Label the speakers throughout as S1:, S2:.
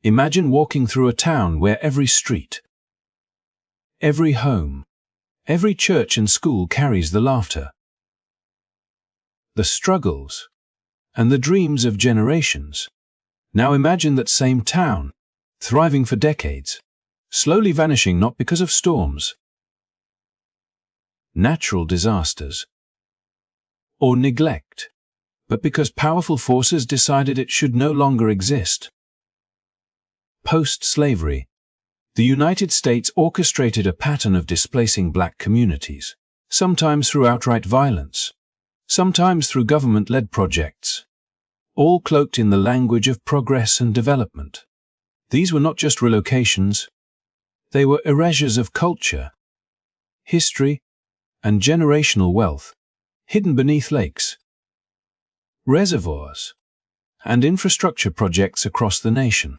S1: Imagine walking through a town where every street, every home, every church and school carries the laughter, the struggles, and the dreams of generations. Now imagine that same town, thriving for decades, slowly vanishing not because of storms, natural disasters, or neglect, but because powerful forces decided it should no longer exist. Post-slavery, the United States orchestrated a pattern of displacing black communities, sometimes through outright violence, sometimes through government-led projects, all cloaked in the language of progress and development. These were not just relocations, they were erasures of culture, history, and generational wealth, hidden beneath lakes, reservoirs, and infrastructure projects across the nation.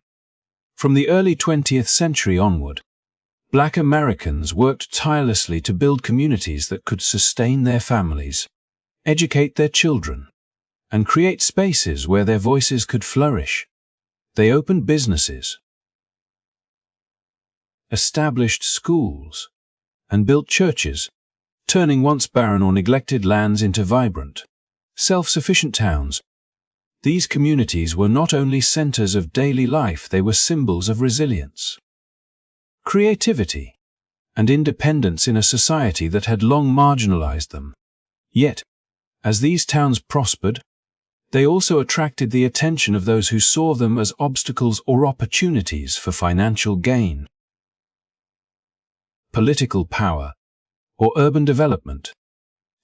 S1: From the early 20th century onward, Black Americans worked tirelessly to build communities that could sustain their families, educate their children, and create spaces where their voices could flourish. They opened businesses, established schools, and built churches, turning once barren or neglected lands into vibrant, self-sufficient towns. These communities were not only centers of daily life, they were symbols of resilience, creativity, and independence in a society that had long marginalized them. Yet, as these towns prospered, they also attracted the attention of those who saw them as obstacles or opportunities for financial gain, political power, or urban development.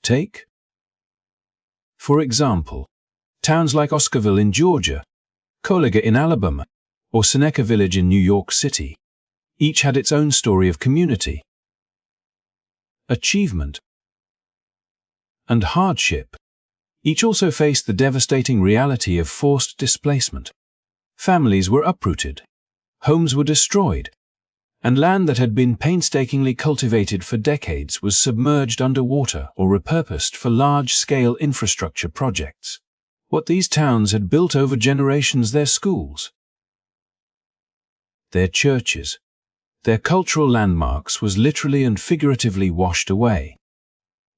S1: Take, for example, towns like Oscarville in Georgia, Colega in Alabama, or Seneca Village in New York City. Each had its own story of community, achievement, and hardship. Each also faced the devastating reality of forced displacement. Families were uprooted, homes were destroyed, and land that had been painstakingly cultivated for decades was submerged underwater or repurposed for large-scale infrastructure projects. What these towns had built over generations, their schools, their churches, their cultural landmarks, was literally and figuratively washed away.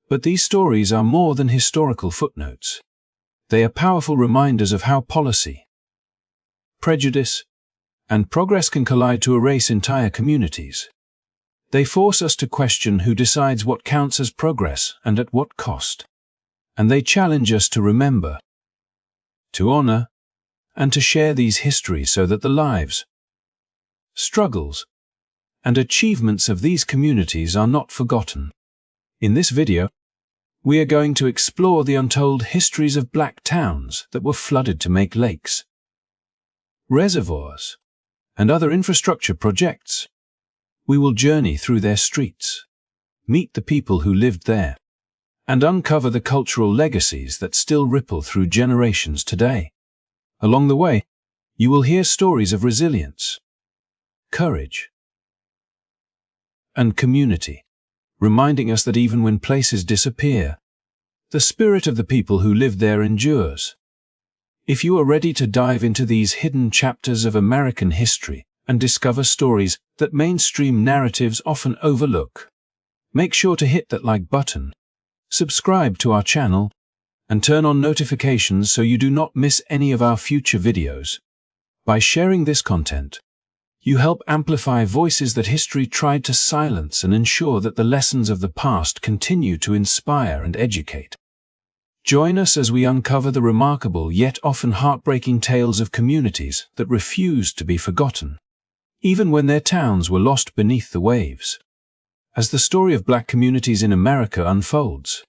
S1: But these stories are more than historical footnotes. They are powerful reminders of how policy, prejudice, and progress can collide to erase entire communities. They force us to question who decides what counts as progress and at what cost. And they challenge us to remember, to honor, and to share these histories so that the lives, struggles, and achievements of these communities are not forgotten. In this video, we are going to explore the untold histories of black towns that were flooded to make lakes, reservoirs, and other infrastructure projects. We will journey through their streets, meet the people who lived there, and uncover the cultural legacies that still ripple through generations today. Along the way, you will hear stories of resilience, courage, and community, reminding us that even when places disappear, the spirit of the people who lived there endures. If you are ready to dive into these hidden chapters of American history and discover stories that mainstream narratives often overlook, make sure to hit that like button, subscribe to our channel, and turn on notifications so you do not miss any of our future videos. By sharing this content, you help amplify voices that history tried to silence and ensure that the lessons of the past continue to inspire and educate. Join us as we uncover the remarkable yet often heartbreaking tales of communities that refused to be forgotten, even when their towns were lost beneath the waves. As the story of black communities in America unfolds,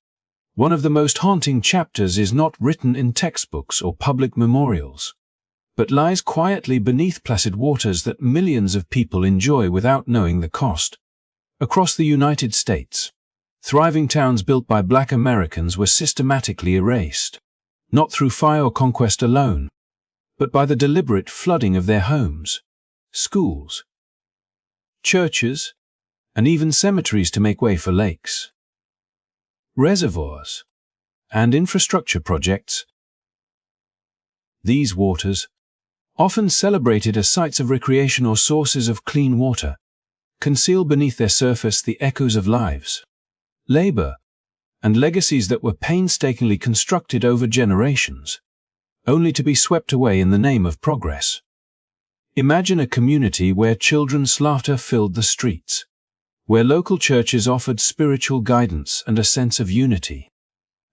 S1: one of the most haunting chapters is not written in textbooks or public memorials, but lies quietly beneath placid waters that millions of people enjoy without knowing the cost. Across the United States, thriving towns built by black Americans were systematically erased, not through fire or conquest alone, but by the deliberate flooding of their homes, schools, churches, and even cemeteries to make way for lakes, reservoirs, and infrastructure projects. These waters, often celebrated as sites of recreation or sources of clean water, conceal beneath their surface the echoes of lives, labor, and legacies that were painstakingly constructed over generations, only to be swept away in the name of progress. Imagine a community where children's laughter filled the streets, where local churches offered spiritual guidance and a sense of unity,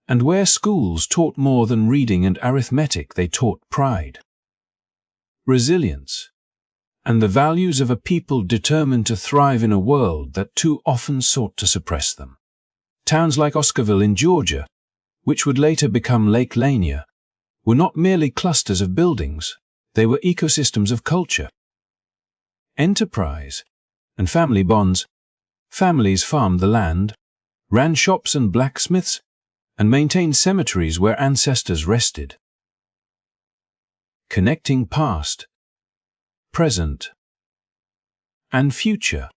S1: and where schools taught more than reading and arithmetic, they taught pride, resilience, and the values of a people determined to thrive in a world that too often sought to suppress them. Towns like Oscarville in Georgia, which would later become Lake Lanier, were not merely clusters of buildings, they were ecosystems of culture, enterprise, and family bonds. Families farmed the land, ran shops and blacksmiths, and maintained cemeteries where ancestors rested. Connecting past, present, and future.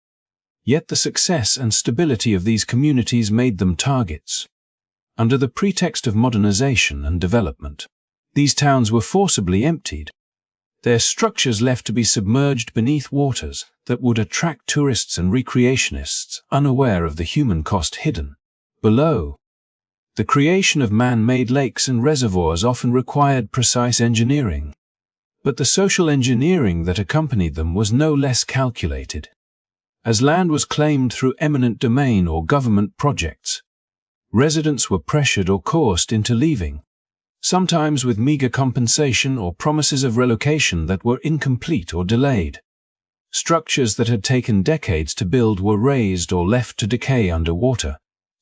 S1: Yet the success and stability of these communities made them targets. Under the pretext of modernization and development, these towns were forcibly emptied, their structures left to be submerged beneath waters that would attract tourists and recreationists unaware of the human cost hidden below. The creation of man-made lakes and reservoirs often required precise engineering, but the social engineering that accompanied them was no less calculated. As land was claimed through eminent domain or government projects, residents were pressured or coerced into leaving, sometimes with meager compensation or promises of relocation that were incomplete or delayed. Structures that had taken decades to build were razed or left to decay underwater,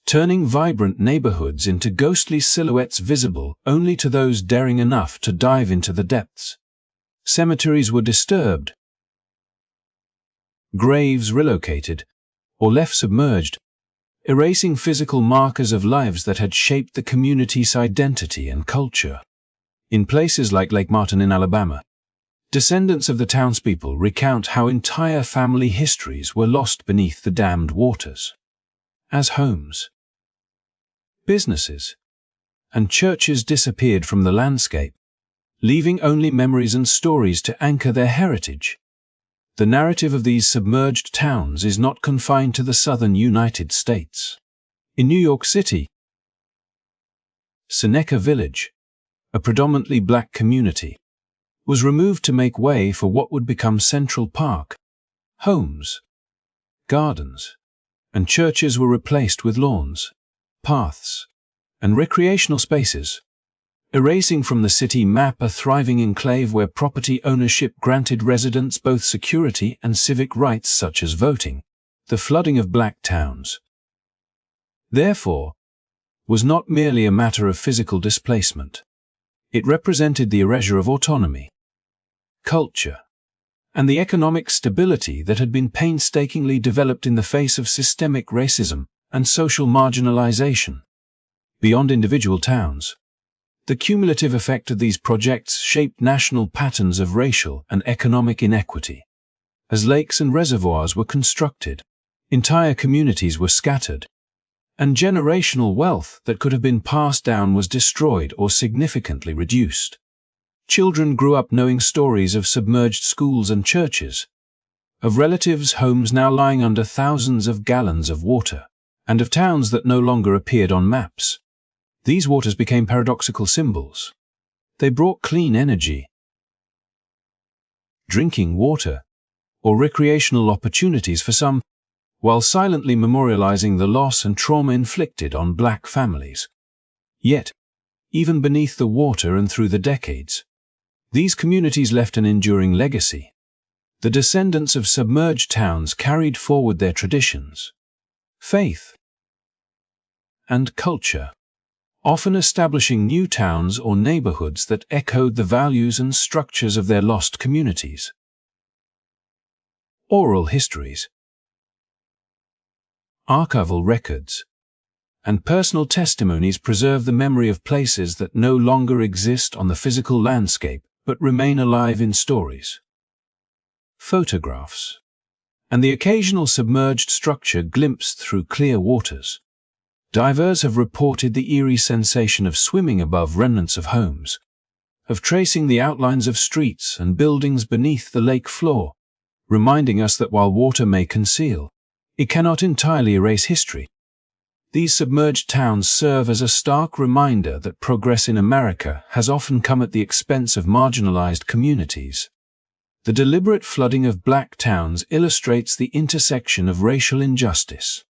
S1: turning vibrant neighborhoods into ghostly silhouettes visible only to those daring enough to dive into the depths. Cemeteries were disturbed, graves relocated, or left submerged, erasing physical markers of lives that had shaped the community's identity and culture. In places like Lake Martin in Alabama, descendants of the townspeople recount how entire family histories were lost beneath the dammed waters. As homes, businesses, and churches disappeared from the landscape, leaving only memories and stories to anchor their heritage. The narrative of these submerged towns is not confined to the southern United States. In New York City, Seneca Village, a predominantly black community, was removed to make way for what would become Central Park. Homes, gardens, and churches were replaced with lawns, paths, and recreational spaces, erasing from the city map a thriving enclave where property ownership granted residents both security and civic rights such as voting. The flooding of black towns, therefore, was not merely a matter of physical displacement. It represented the erasure of autonomy, culture, and the economic stability that had been painstakingly developed in the face of systemic racism and social marginalization. Beyond individual towns, the cumulative effect of these projects shaped national patterns of racial and economic inequity. As lakes and reservoirs were constructed, entire communities were scattered, and generational wealth that could have been passed down was destroyed or significantly reduced. Children grew up knowing stories of submerged schools and churches, of relatives' homes now lying under thousands of gallons of water, and of towns that no longer appeared on maps. These waters became paradoxical symbols. They brought clean energy, drinking water, or recreational opportunities for some, while silently memorializing the loss and trauma inflicted on black families. Yet, even beneath the water and through the decades, these communities left an enduring legacy. The descendants of submerged towns carried forward their traditions, faith, and culture, often establishing new towns or neighborhoods that echoed the values and structures of their lost communities. Oral histories, archival records, and personal testimonies preserve the memory of places that no longer exist on the physical landscape but remain alive in stories. Photographs, and the occasional submerged structure glimpsed through clear waters. Divers have reported the eerie sensation of swimming above remnants of homes, of tracing the outlines of streets and buildings beneath the lake floor, reminding us that while water may conceal, it cannot entirely erase history. These submerged towns serve as a stark reminder that progress in America has often come at the expense of marginalized communities. The deliberate flooding of black towns illustrates the intersection of racial injustice,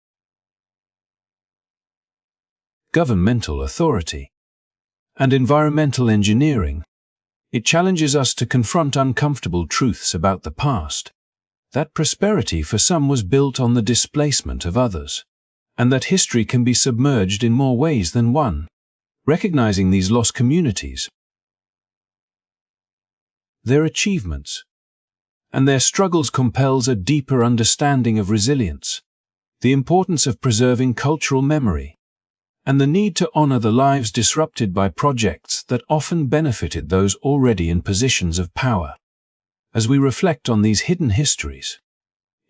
S1: governmental authority, and environmental engineering. It challenges us to confront uncomfortable truths about the past, that prosperity for some was built on the displacement of others, and that history can be submerged in more ways than one. Recognizing these lost communities, their achievements, and their struggles compels a deeper understanding of resilience, the importance of preserving cultural memory, and the need to honor the lives disrupted by projects that often benefited those already in positions of power. As we reflect on these hidden histories,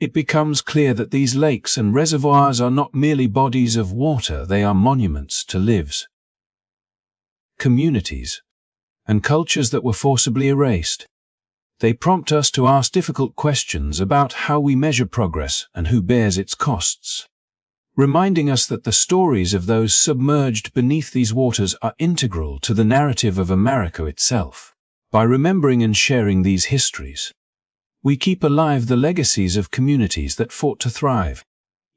S1: it becomes clear that these lakes and reservoirs are not merely bodies of water, they are monuments to lives, communities, and cultures that were forcibly erased. They prompt us to ask difficult questions about how we measure progress and who bears its costs, reminding us that the stories of those submerged beneath these waters are integral to the narrative of America itself. By remembering and sharing these histories, we keep alive the legacies of communities that fought to thrive,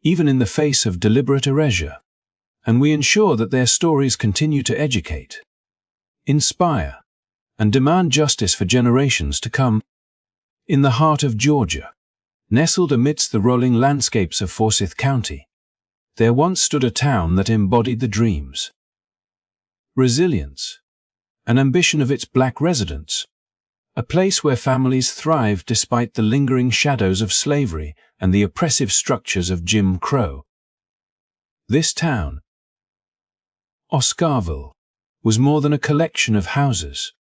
S1: even in the face of deliberate erasure, and we ensure that their stories continue to educate, inspire, and demand justice for generations to come. In the heart of Georgia, nestled amidst the rolling landscapes of Forsyth County, there once stood a town that embodied the dreams, resilience, and ambition of its black residents, a place where families thrived despite the lingering shadows of slavery and the oppressive structures of Jim Crow. This town, Oscarville, was more than a collection of houses.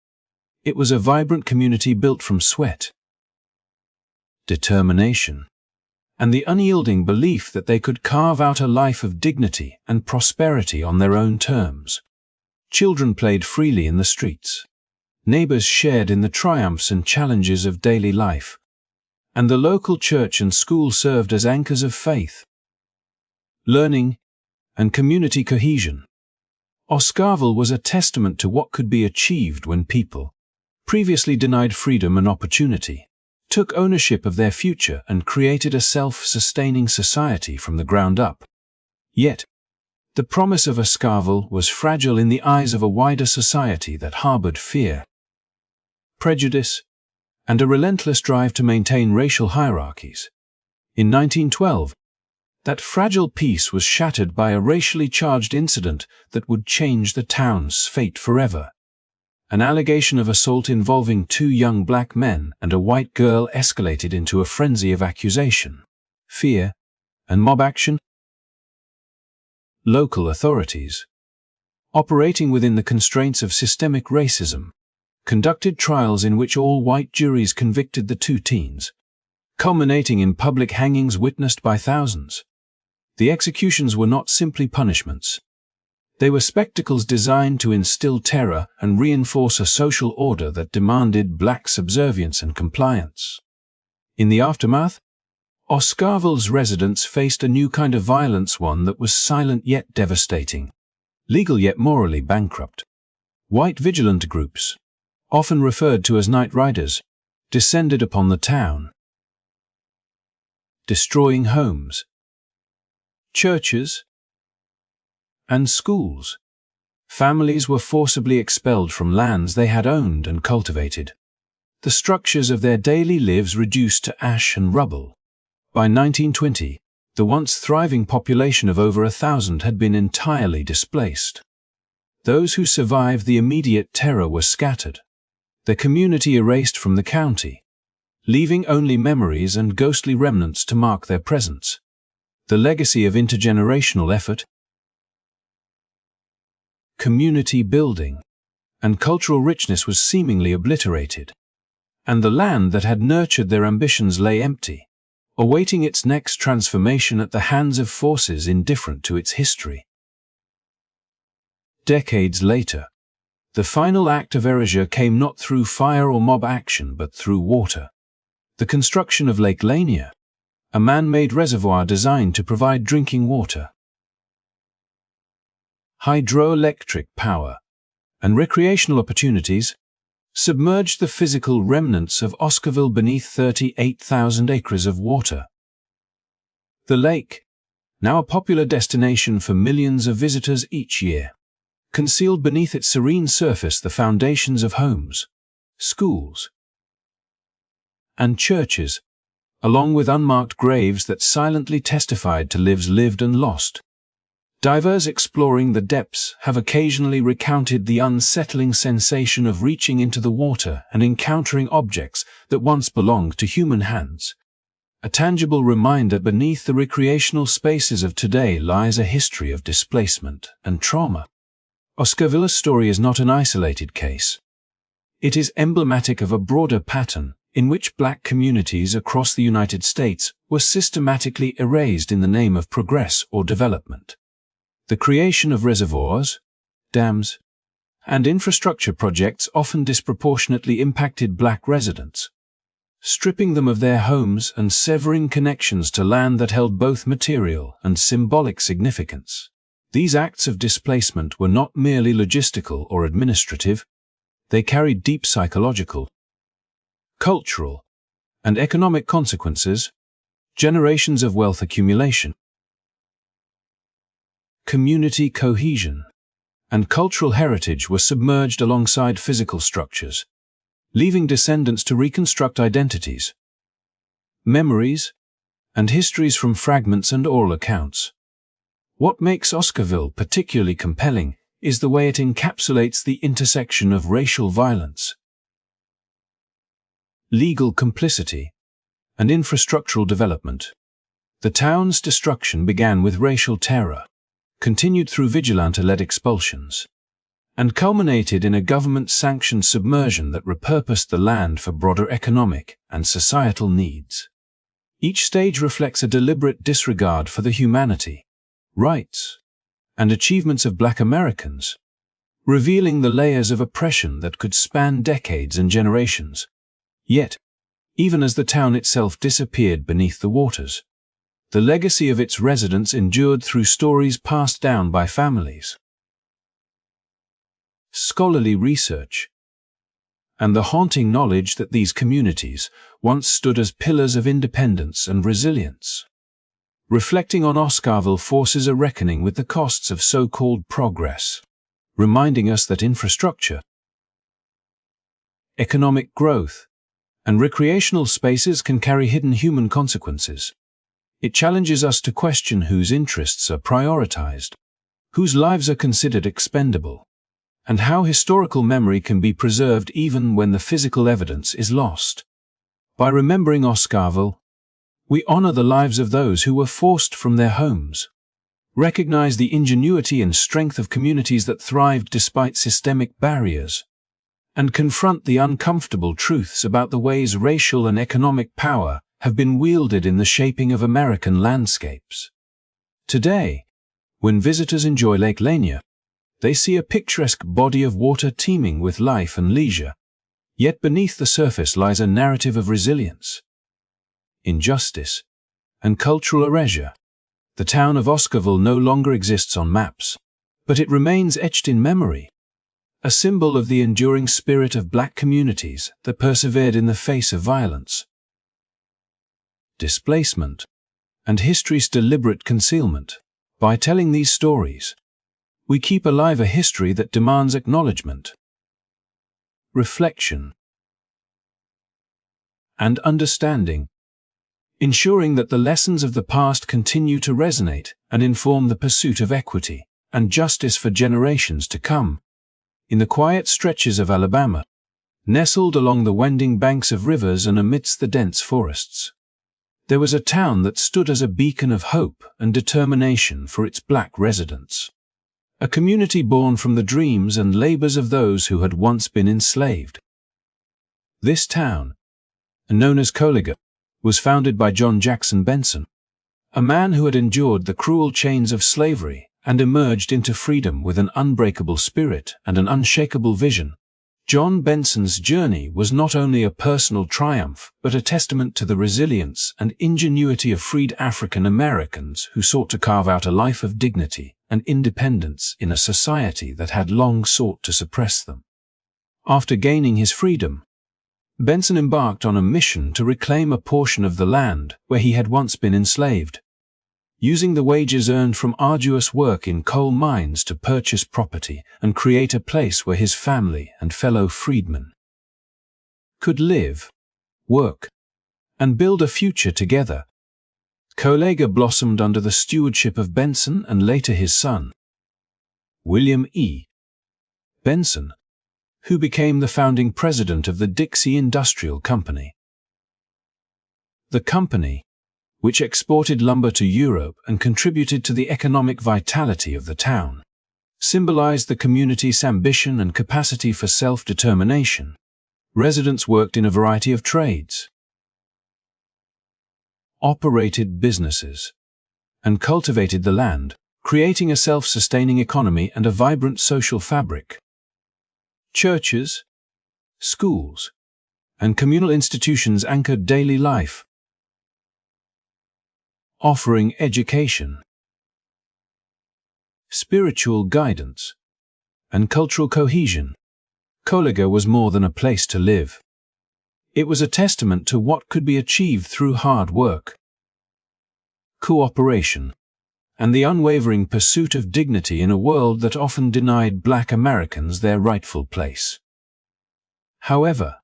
S1: It was a vibrant community built from sweat, determination, and the unyielding belief that they could carve out a life of dignity and prosperity on their own terms. Children played freely in the streets. Neighbors shared in the triumphs and challenges of daily life, and the local church and school served as anchors of faith, learning, and community cohesion. Oscarville was a testament to what could be achieved when people, previously denied freedom and opportunity, took ownership of their future and created a self-sustaining society from the ground up. Yet, the promise of Oscarville was fragile in the eyes of a wider society that harbored fear, prejudice, and a relentless drive to maintain racial hierarchies. In 1912, that fragile peace was shattered by a racially charged incident that would change the town's fate forever. An allegation of assault involving two young black men and a white girl escalated into a frenzy of accusation, fear, and mob action. Local authorities, operating within the constraints of systemic racism, conducted trials in which all white juries convicted the two teens, culminating in public hangings witnessed by thousands. The executions were not simply punishments. They were spectacles designed to instill terror and reinforce a social order that demanded black subservience and compliance. In the aftermath, Oscarville's residents faced a new kind of violence, one that was silent yet devastating, legal yet morally bankrupt. White vigilante groups, often referred to as night riders, descended upon the town, destroying homes, churches, and schools. Families were forcibly expelled from lands they had owned and cultivated, the structures of their daily lives reduced to ash and rubble. By 1920, the once thriving population of over 1,000 had been entirely displaced. Those who survived the immediate terror were scattered, their community erased from the county, leaving only memories and ghostly remnants to mark their presence. The legacy of intergenerational effort, community building, and cultural richness was seemingly obliterated, and the land that had nurtured their ambitions lay empty, awaiting its next transformation at the hands of forces indifferent to its history. Decades later, The final act of erasure came not through fire or mob action but through water. The construction of Lake Lanier, a man-made reservoir designed to provide drinking water. Hydroelectric power and recreational opportunities submerged the physical remnants of Oscarville beneath 38,000 acres of water. The lake, now a popular destination for millions of visitors each year, concealed beneath its serene surface the foundations of homes, schools, and churches, along with unmarked graves that silently testified to lives lived and lost. Divers exploring the depths have occasionally recounted the unsettling sensation of reaching into the water and encountering objects that once belonged to human hands. A tangible reminder beneath the recreational spaces of today lies a history of displacement and trauma. Oscarville's story is not an isolated case. It is emblematic of a broader pattern in which black communities across the United States were systematically erased in the name of progress or development. The creation of reservoirs, dams, and infrastructure projects often disproportionately impacted black residents, stripping them of their homes and severing connections to land that held both material and symbolic significance. These acts of displacement were not merely logistical or administrative, they carried deep psychological, cultural, and economic consequences. Generations of wealth accumulation, community cohesion, and cultural heritage were submerged alongside physical structures, leaving descendants to reconstruct identities, memories, and histories from fragments and oral accounts. What makes Oscarville particularly compelling is the way it encapsulates the intersection of racial violence, legal complicity, and infrastructural development. The town's destruction began with racial terror, continued through vigilante-led expulsions, and culminated in a government-sanctioned submersion that repurposed the land for broader economic and societal needs. Each stage reflects a deliberate disregard for the humanity, rights, and achievements of Black Americans, revealing the layers of oppression that could span decades and generations. Yet, even as the town itself disappeared beneath the waters, the legacy of its residents endured through stories passed down by families, scholarly research, and the haunting knowledge that these communities once stood as pillars of independence and resilience. Reflecting on Oscarville forces a reckoning with the costs of so-called progress, reminding us that infrastructure, economic growth, and recreational spaces can carry hidden human consequences. It challenges us to question whose interests are prioritized, whose lives are considered expendable, and how historical memory can be preserved even when the physical evidence is lost. By remembering Oscarville, we honor the lives of those who were forced from their homes, recognize the ingenuity and strength of communities that thrived despite systemic barriers, and confront the uncomfortable truths about the ways racial and economic power have been wielded in the shaping of American landscapes. Today, when visitors enjoy Lake Lanier, they see a picturesque body of water teeming with life and leisure. Yet beneath the surface lies a narrative of resilience, injustice, and cultural erasure. The town of Oscarville no longer exists on maps, but it remains etched in memory, a symbol of the enduring spirit of Black communities that persevered in the face of violence, displacement, and history's deliberate concealment. By telling these stories, we keep alive a history that demands acknowledgement, reflection, and understanding, ensuring that the lessons of the past continue to resonate and inform the pursuit of equity and justice for generations to come. In the quiet stretches of Alabama, nestled along the winding banks of rivers and amidst the dense forests, there was a town that stood as a beacon of hope and determination for its Black residents. A community born from the dreams and labors of those who had once been enslaved. This town, known as Coliga, was founded by John Jackson Benson, a man who had endured the cruel chains of slavery and emerged into freedom with an unbreakable spirit and an unshakable vision. John Benson's journey was not only a personal triumph, but a testament to the resilience and ingenuity of freed African Americans who sought to carve out a life of dignity and independence in a society that had long sought to suppress them. After gaining his freedom, Benson embarked on a mission to reclaim a portion of the land where he had once been enslaved, using the wages earned from arduous work in coal mines to purchase property and create a place where his family and fellow freedmen could live, work, and build a future together. Colega blossomed under the stewardship of Benson and later his son, William E. Benson, who became the founding president of the Dixie Industrial Company. The company, which exported lumber to Europe and contributed to the economic vitality of the town, symbolized the community's ambition and capacity for self-determination. Residents worked in a variety of trades, operated businesses, and cultivated the land, creating a self-sustaining economy and a vibrant social fabric. Churches, schools, and communal institutions anchored daily life, offering education, spiritual guidance, and cultural cohesion. Colega was more than a place to live. It was a testament to what could be achieved through hard work, cooperation, and the unwavering pursuit of dignity in a world that often denied Black Americans their rightful place. However,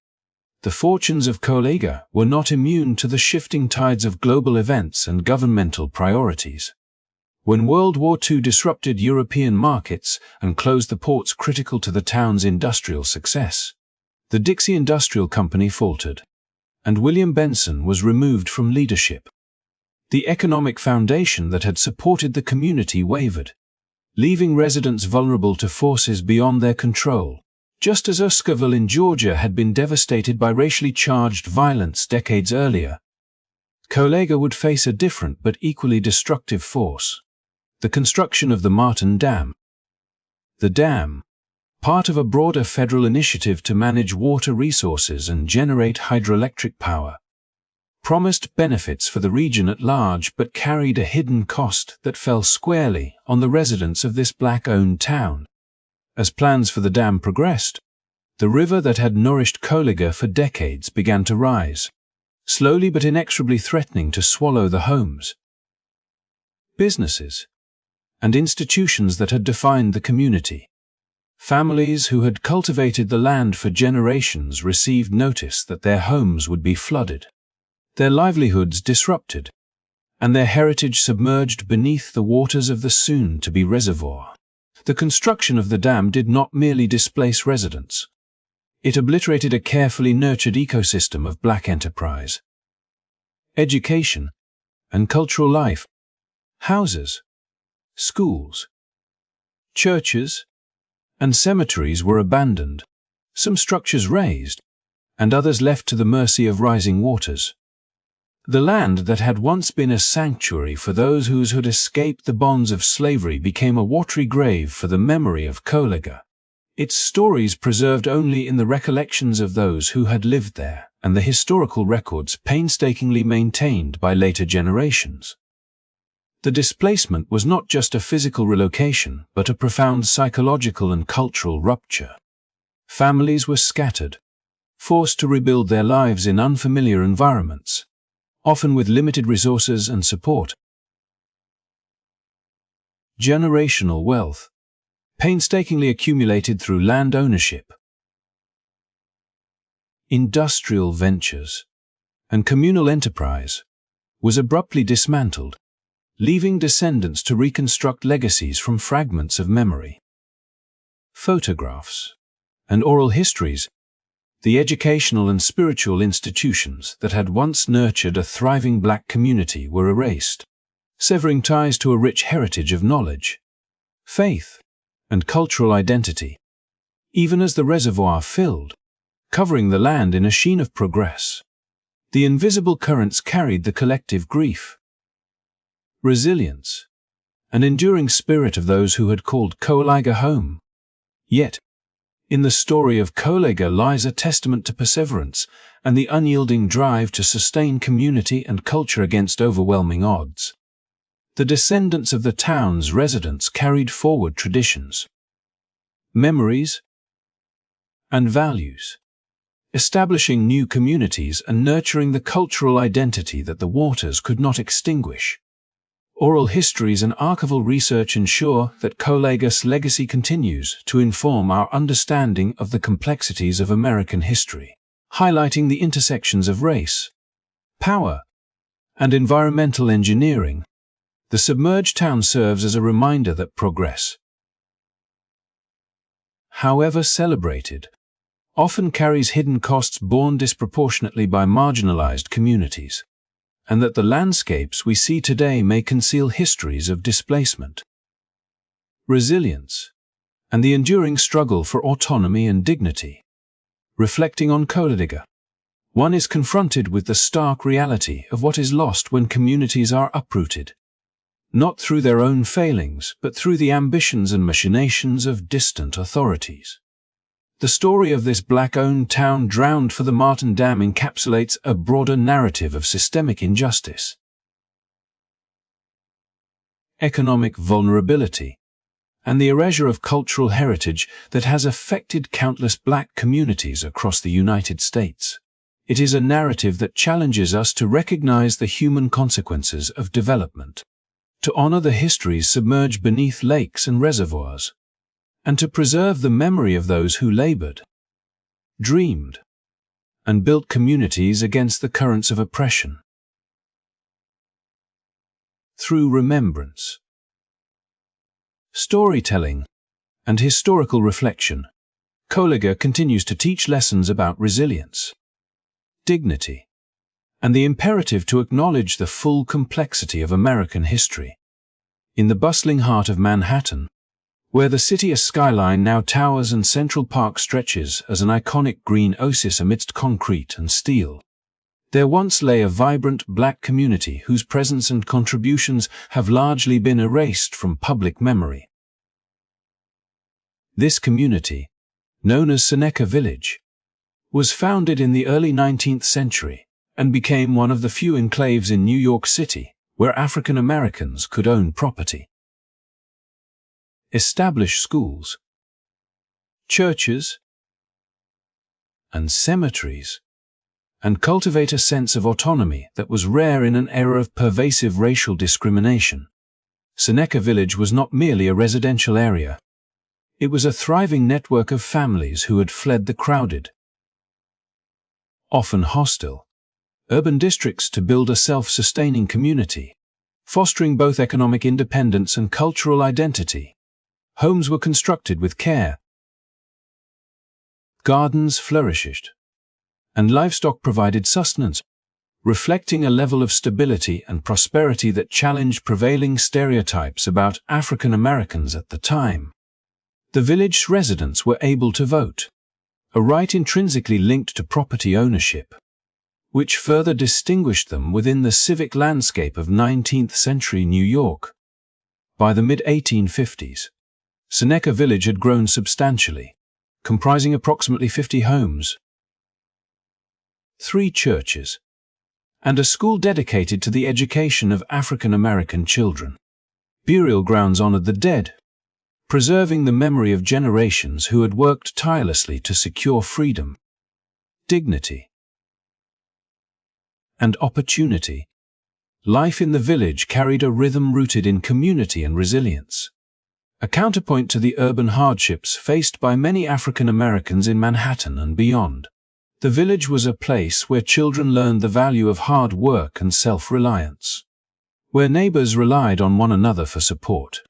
S1: the fortunes of Colega were not immune to the shifting tides of global events and governmental priorities. When World War II disrupted European markets and closed the ports critical to the town's industrial success, the Dixie Industrial Company faltered, and William Benson was removed from leadership. The economic foundation that had supported the community wavered, leaving residents vulnerable to forces beyond their control. Just as Uskerville in Georgia had been devastated by racially charged violence decades earlier, Colega would face a different but equally destructive force: the construction of the Martin Dam. The dam, part of a broader federal initiative to manage water resources and generate hydroelectric power, promised benefits for the region at large but carried a hidden cost that fell squarely on the residents of this Black-owned town. As plans for the dam progressed, the river that had nourished Colega for decades began to rise, slowly but inexorably threatening to swallow the homes, businesses, and institutions that had defined the community. Families who had cultivated the land for generations received notice that their homes would be flooded, their livelihoods disrupted, and their heritage submerged beneath the waters of the soon-to-be reservoir. The construction of the dam did not merely displace residents. It obliterated a carefully nurtured ecosystem of Black enterprise, education, and cultural life. Houses, schools, churches, and cemeteries were abandoned, some structures razed, and others left to the mercy of rising waters. The land that had once been a sanctuary for those who had escaped the bonds of slavery became a watery grave for the memory of Colega, its stories preserved only in the recollections of those who had lived there, and the historical records painstakingly maintained by later generations. The displacement was not just a physical relocation, but a profound psychological and cultural rupture. Families were scattered, forced to rebuild their lives in unfamiliar environments, often with limited resources and support. Generational wealth, painstakingly accumulated through land ownership, industrial ventures, and communal enterprise, was abruptly dismantled, leaving descendants to reconstruct legacies from fragments of memory. Photographs and oral histories, the educational and spiritual institutions that had once nurtured a thriving Black community, were erased, severing ties to a rich heritage of knowledge, faith, and cultural identity. Even as the reservoir filled, covering the land in a sheen of progress, the invisible currents carried the collective grief, resilience, an enduring spirit of those who had called Coalinga home. Yet, in the story of Coalinga lies a testament to perseverance and the unyielding drive to sustain community and culture against overwhelming odds. The descendants of the town's residents carried forward traditions, memories, and values, establishing new communities and nurturing the cultural identity that the waters could not extinguish. Oral histories and archival research ensure that Coalinga's legacy continues to inform our understanding of the complexities of American history, highlighting the intersections of race, power, and environmental engineering. The submerged town serves as a reminder that progress, however celebrated, often carries hidden costs borne disproportionately by marginalized communities, and that the landscapes we see today may conceal histories of displacement, resilience, and the enduring struggle for autonomy and dignity. Reflecting on Coalinga, one is confronted with the stark reality of what is lost when communities are uprooted, not through their own failings, but through the ambitions and machinations of distant authorities. The story of this Black-owned town drowned for the Martin Dam encapsulates a broader narrative of systemic injustice, economic vulnerability, and the erasure of cultural heritage that has affected countless Black communities across the United States. It is a narrative that challenges us to recognize the human consequences of development, to honor the histories submerged beneath lakes and reservoirs, and to preserve the memory of those who labored, dreamed, and built communities against the currents of oppression. Through remembrance, storytelling, and historical reflection, Coalinga continues to teach lessons about resilience, dignity, and the imperative to acknowledge the full complexity of American history. In the bustling heart of Manhattan, where the city's skyline now towers and Central Park stretches as an iconic green oasis amidst concrete and steel, there once lay a vibrant Black community whose presence and contributions have largely been erased from public memory. This community, known as Seneca Village, was founded in the early 19th century and became one of the few enclaves in New York City where African Americans could own property, establish schools, churches, and cemeteries, and cultivate a sense of autonomy that was rare in an era of pervasive racial discrimination. Seneca Village was not merely a residential area. It was a thriving network of families who had fled the crowded, often hostile, urban districts to build a self-sustaining community, fostering both economic independence and cultural identity. Homes were constructed with care, gardens flourished, and livestock provided sustenance, reflecting a level of stability and prosperity that challenged prevailing stereotypes about African Americans at the time. The village's residents were able to vote, a right intrinsically linked to property ownership, which further distinguished them within the civic landscape of 19th-century New York. By the mid-1850s, Seneca Village had grown substantially, comprising approximately 50 homes, 3 churches, and a school dedicated to the education of African American children. Burial grounds honored the dead, preserving the memory of generations who had worked tirelessly to secure freedom, dignity, and opportunity. Life in the village carried a rhythm rooted in community and resilience, a counterpoint to the urban hardships faced by many African Americans in Manhattan and beyond. The village was a place where children learned the value of hard work and self-reliance, where neighbors relied on one another for support,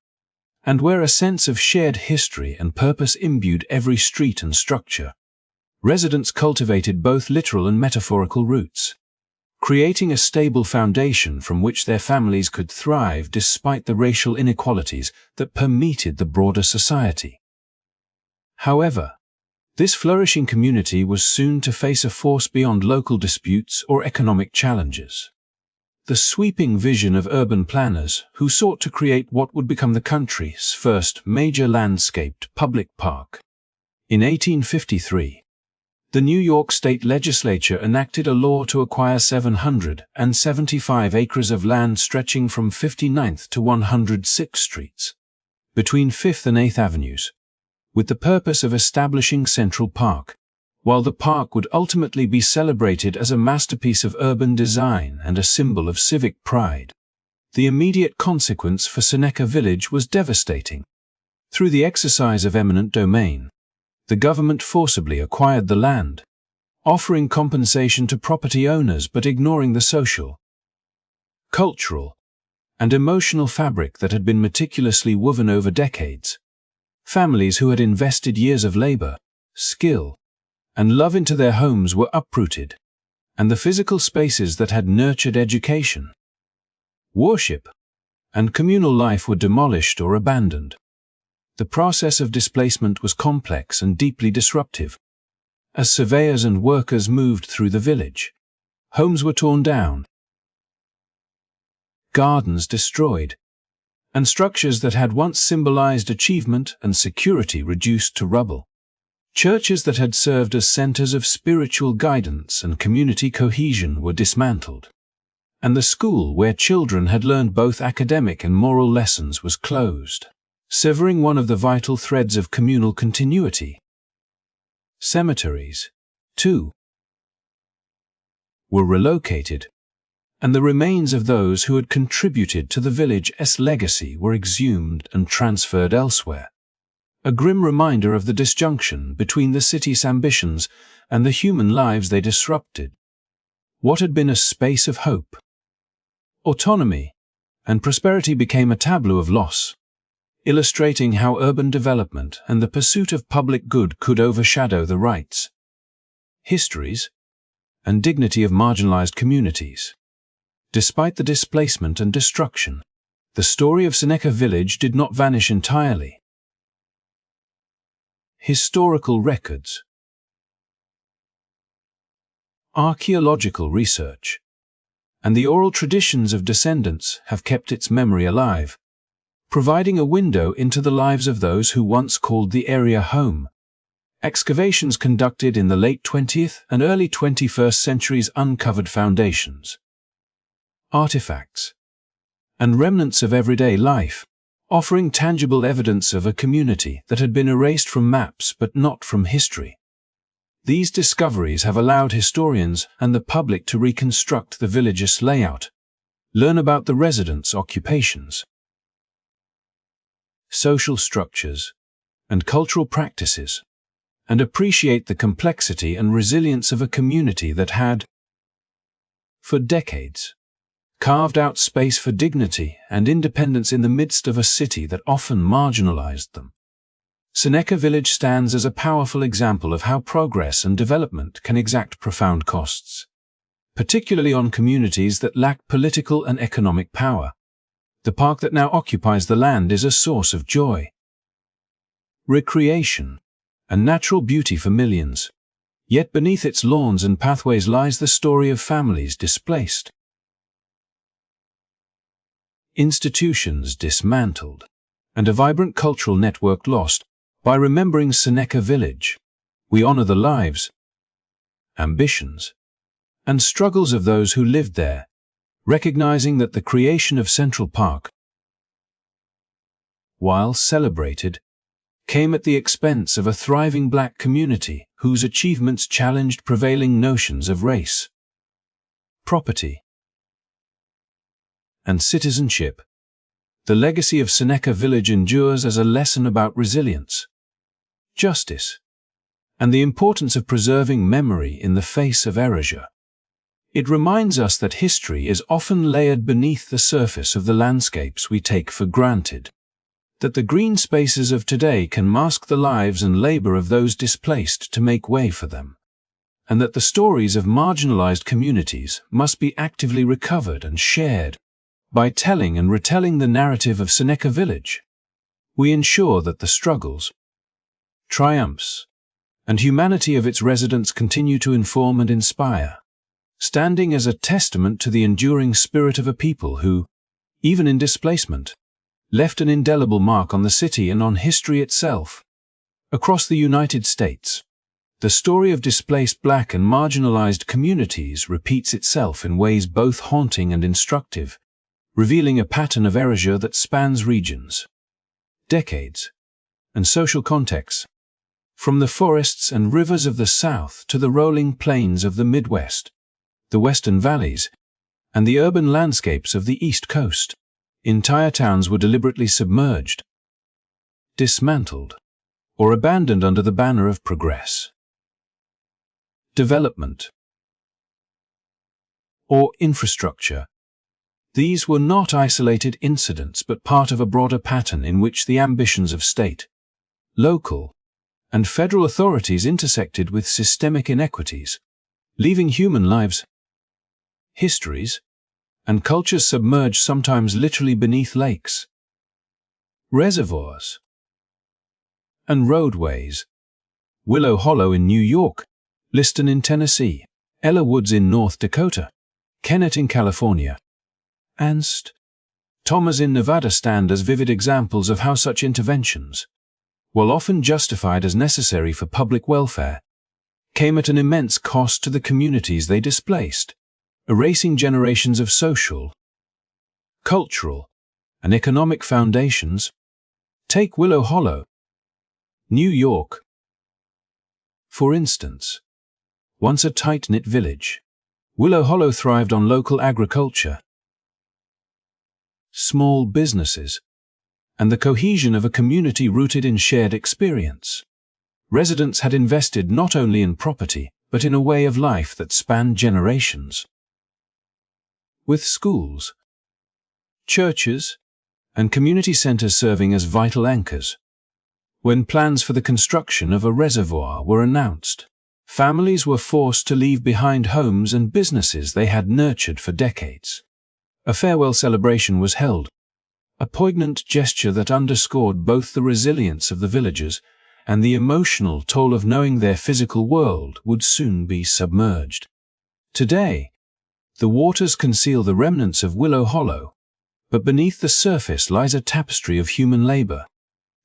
S1: and where a sense of shared history and purpose imbued every street and structure. Residents cultivated both literal and metaphorical roots, creating a stable foundation from which their families could thrive despite the racial inequalities that permeated the broader society. However, this flourishing community was soon to face a force beyond local disputes or economic challenges. the sweeping vision of urban planners who sought to create what would become the country's first major landscaped public park. In 1853, the New York State Legislature enacted a law to acquire 775 acres of land stretching from 59th to 106th Streets, between 5th and 8th Avenues, with the purpose of establishing Central Park. While the park would ultimately be celebrated as a masterpiece of urban design and a symbol of civic pride, the immediate consequence for Seneca Village was devastating. Through the exercise of eminent domain, the government forcibly acquired the land, offering compensation to property owners but ignoring the social, cultural, and emotional fabric that had been meticulously woven over decades. Families who had invested years of labor, skill, and love into their homes were uprooted, and the physical spaces that had nurtured education, worship, and communal life were demolished or abandoned. The process of displacement was complex and deeply disruptive. As surveyors and workers moved through the village, homes were torn down, gardens destroyed, and structures that had once symbolized achievement and security reduced to rubble. Churches that had served as centers of spiritual guidance and community cohesion were dismantled, and the school where children had learned both academic and moral lessons was closed, severing one of the vital threads of communal continuity. Cemeteries, too, were relocated, and the remains of those who had contributed to the village's legacy were exhumed and transferred elsewhere. A grim reminder of the disjunction between the city's ambitions and the human lives they disrupted. What had been a space of hope, autonomy, and prosperity became a tableau of loss, illustrating how urban development and the pursuit of public good could overshadow the rights, histories, and dignity of marginalized communities. Despite the displacement and destruction, the story of Seneca Village did not vanish entirely. Historical records, archaeological research, and the oral traditions of descendants have kept its memory alive, providing a window into the lives of those who once called the area home. Excavations conducted in the late 20th and early 21st centuries uncovered foundations, artifacts, and remnants of everyday life, offering tangible evidence of a community that had been erased from maps but not from history. These discoveries have allowed historians and the public to reconstruct the village's layout, learn about the residents' occupations, social structures, and cultural practices, and appreciate the complexity and resilience of a community that had, for decades, carved out space for dignity and independence in the midst of a city that often marginalized them. Seneca Village stands as a powerful example of how progress and development can exact profound costs, particularly on communities that lack political and economic power. The park that now occupies the land is a source of joy, recreation, and natural beauty for millions. Yet beneath its lawns and pathways lies the story of families displaced, institutions dismantled, and a vibrant cultural network lost. By remembering Seneca Village, we honor the lives, ambitions, and struggles of those who lived there, recognizing that the creation of Central Park, while celebrated, came at the expense of a thriving black community whose achievements challenged prevailing notions of race, property, and citizenship. The legacy of Seneca Village endures as a lesson about resilience, justice, and the importance of preserving memory in the face of erasure. It reminds us that history is often layered beneath the surface of the landscapes we take for granted, that the green spaces of today can mask the lives and labor of those displaced to make way for them, and that the stories of marginalized communities must be actively recovered and shared. By telling and retelling the narrative of Seneca Village, we ensure that the struggles, triumphs, and humanity of its residents continue to inform and inspire. standing as a testament to the enduring spirit of a people who, even in displacement, left an indelible mark on the city and on history itself. Across the United States, the story of displaced Black and marginalized communities repeats itself in ways both haunting and instructive, revealing a pattern of erasure that spans regions, decades, and social contexts, from the forests and rivers of the South to the rolling plains of the Midwest, the Western valleys, and the urban landscapes of the East Coast. Entire towns were deliberately submerged, dismantled, or abandoned under the banner of progress, development, or infrastructure. These were not isolated incidents but part of a broader pattern in which the ambitions of state, local, and federal authorities intersected with systemic inequities, leaving human lives, histories, and cultures submerged, sometimes literally beneath lakes, reservoirs, and roadways. Willow Hollow in New York, Liston in Tennessee, Ella Woods in North Dakota, Kennett in California, and St. Thomas in Nevada stand as vivid examples of how such interventions, while often justified as necessary for public welfare, came at an immense cost to the communities they displaced, erasing generations of social, cultural, and economic foundations. Take Willow Hollow, New York, for instance. Once a tight-knit village, Willow Hollow thrived on local agriculture, small businesses, and the cohesion of a community rooted in shared experience. Residents had invested not only in property, but in a way of life that spanned generations. With schools, churches, and community centers serving as vital anchors. When plans for the construction of a reservoir were announced, families were forced to leave behind homes and businesses they had nurtured for decades. A farewell celebration was held, a poignant gesture that underscored both the resilience of the villagers and the emotional toll of knowing their physical world would soon be submerged. Today, the waters conceal the remnants of Willow Hollow, but beneath the surface lies a tapestry of human labor,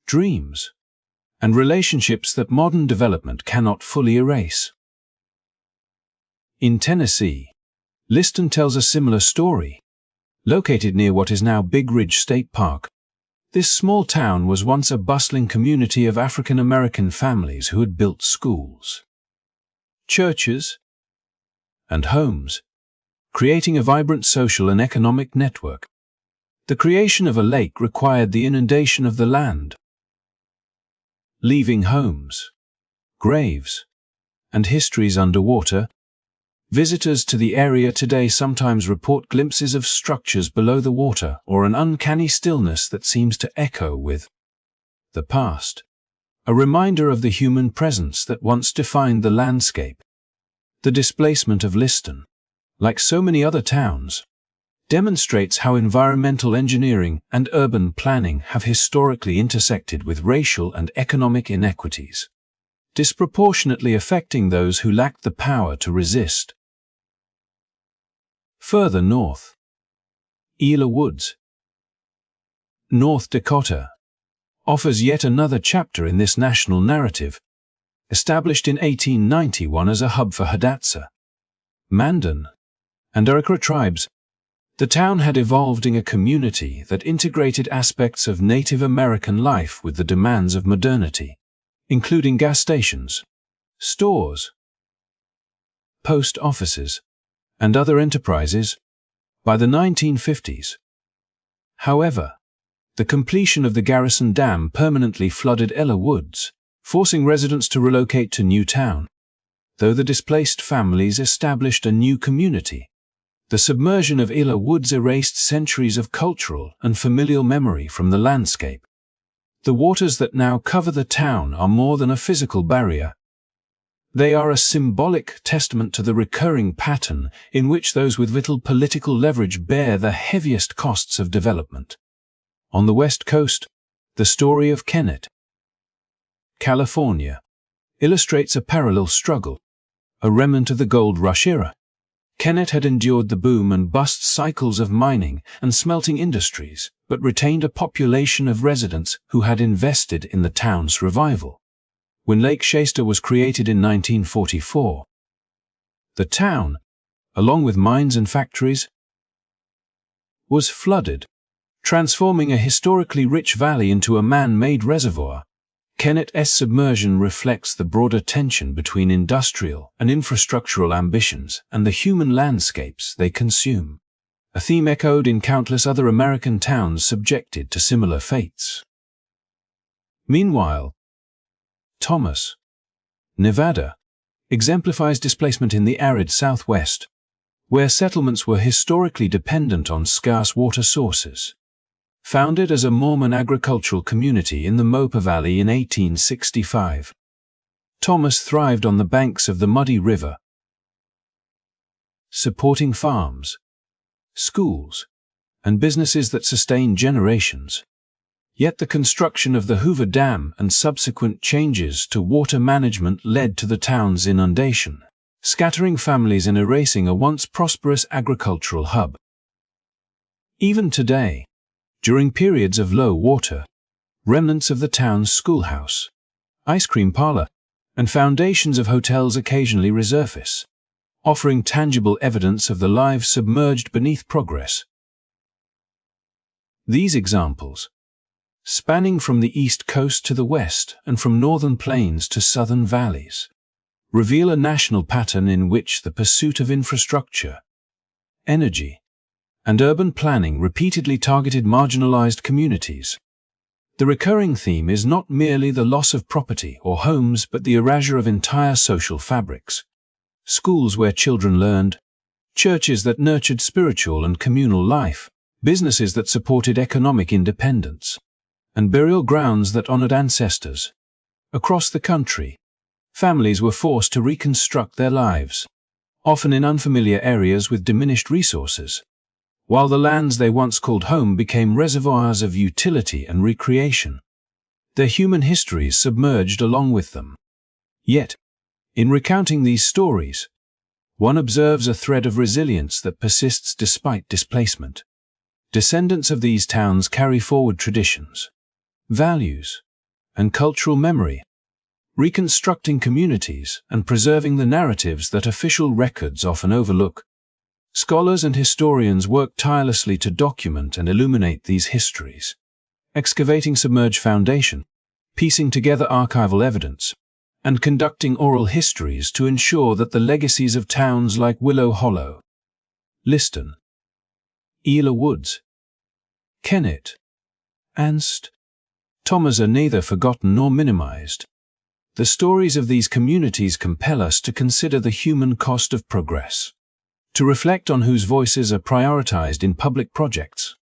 S1: dreams, and relationships that modern development cannot fully erase. In Tennessee, Liston tells a similar story. Located near what is now Big Ridge State Park, this small town was once a bustling community of African American families who had built schools, churches, and homes, creating a vibrant social and economic network. The creation of a lake required the inundation of the land, leaving homes, graves, and histories underwater. Visitors to the area today sometimes report glimpses of structures below the water or an uncanny stillness that seems to echo with the past, a reminder of the human presence that once defined the landscape. The displacement of Liston, like so many other towns, demonstrates how environmental engineering and urban planning have historically intersected with racial and economic inequities, disproportionately affecting those who lacked the power to resist. Further north, Ella Woods, North Dakota, offers yet another chapter in this national narrative. Established in 1891 as a hub for Hidatsa, Mandan, and Arikara tribes, the town had evolved in a community that integrated aspects of Native American life with the demands of modernity, including gas stations, stores, post offices, and other enterprises. By the 1950s, however, the completion of the Garrison Dam permanently flooded Ella Woods, forcing residents to relocate to Newtown. Though the displaced families established a new community, the submersion of Ella Woods erased centuries of cultural and familial memory from the landscape. The waters that now cover the town are more than a physical barrier. They are a symbolic testament to the recurring pattern in which those with little political leverage bear the heaviest costs of development. On the West Coast, the story of Kennett, California, illustrates a parallel struggle, a remnant of the gold rush era. Kennett had endured the boom and bust cycles of mining and smelting industries, but retained a population of residents who had invested in the town's revival. When Lake Shasta was created in 1944, the town, along with mines and factories, was flooded, transforming a historically rich valley into a man-made reservoir. Kennett's submersion reflects the broader tension between industrial and infrastructural ambitions and the human landscapes they consume, a theme echoed in countless other American towns subjected to similar fates. Meanwhile, Thomas, Nevada, exemplifies displacement in the arid Southwest, where settlements were historically dependent on scarce water sources. Founded as a Mormon agricultural community in the Mopa Valley in 1865, Thomas thrived on the banks of the muddy river, supporting farms, schools, and businesses that sustained generations. Yet the construction of the Hoover Dam and subsequent changes to water management led to the town's inundation, scattering families and erasing a once prosperous agricultural hub. Even today, during periods of low water, remnants of the town's schoolhouse, ice cream parlor, and foundations of hotels occasionally resurface, offering tangible evidence of the lives submerged beneath progress. These examples, spanning from the east coast to the west and from northern plains to southern valleys, reveal a national pattern in which the pursuit of infrastructure, energy, and urban planning repeatedly targeted marginalized communities. The recurring theme is not merely the loss of property or homes but the erasure of entire social fabrics. Schools where children learned, churches that nurtured spiritual and communal life, businesses that supported economic independence, and burial grounds that honored ancestors. Across the country, families were forced to reconstruct their lives, often in unfamiliar areas with diminished resources, while the lands they once called home became reservoirs of utility and recreation. Their human histories submerged along with them. Yet, in recounting these stories, one observes a thread of resilience that persists despite displacement. Descendants of these towns carry forward traditions, values, and cultural memory, reconstructing communities and preserving the narratives that official records often overlook. Scholars and historians work tirelessly to document and illuminate these histories, excavating submerged foundation, piecing together archival evidence, and conducting oral histories to ensure that the legacies of towns like Willow Hollow, Liston, Elah Woods, Kennett, and St. Thomas are neither forgotten nor minimized. The stories of these communities compel us to consider the human cost of progress, to reflect on whose voices are prioritized in public projects,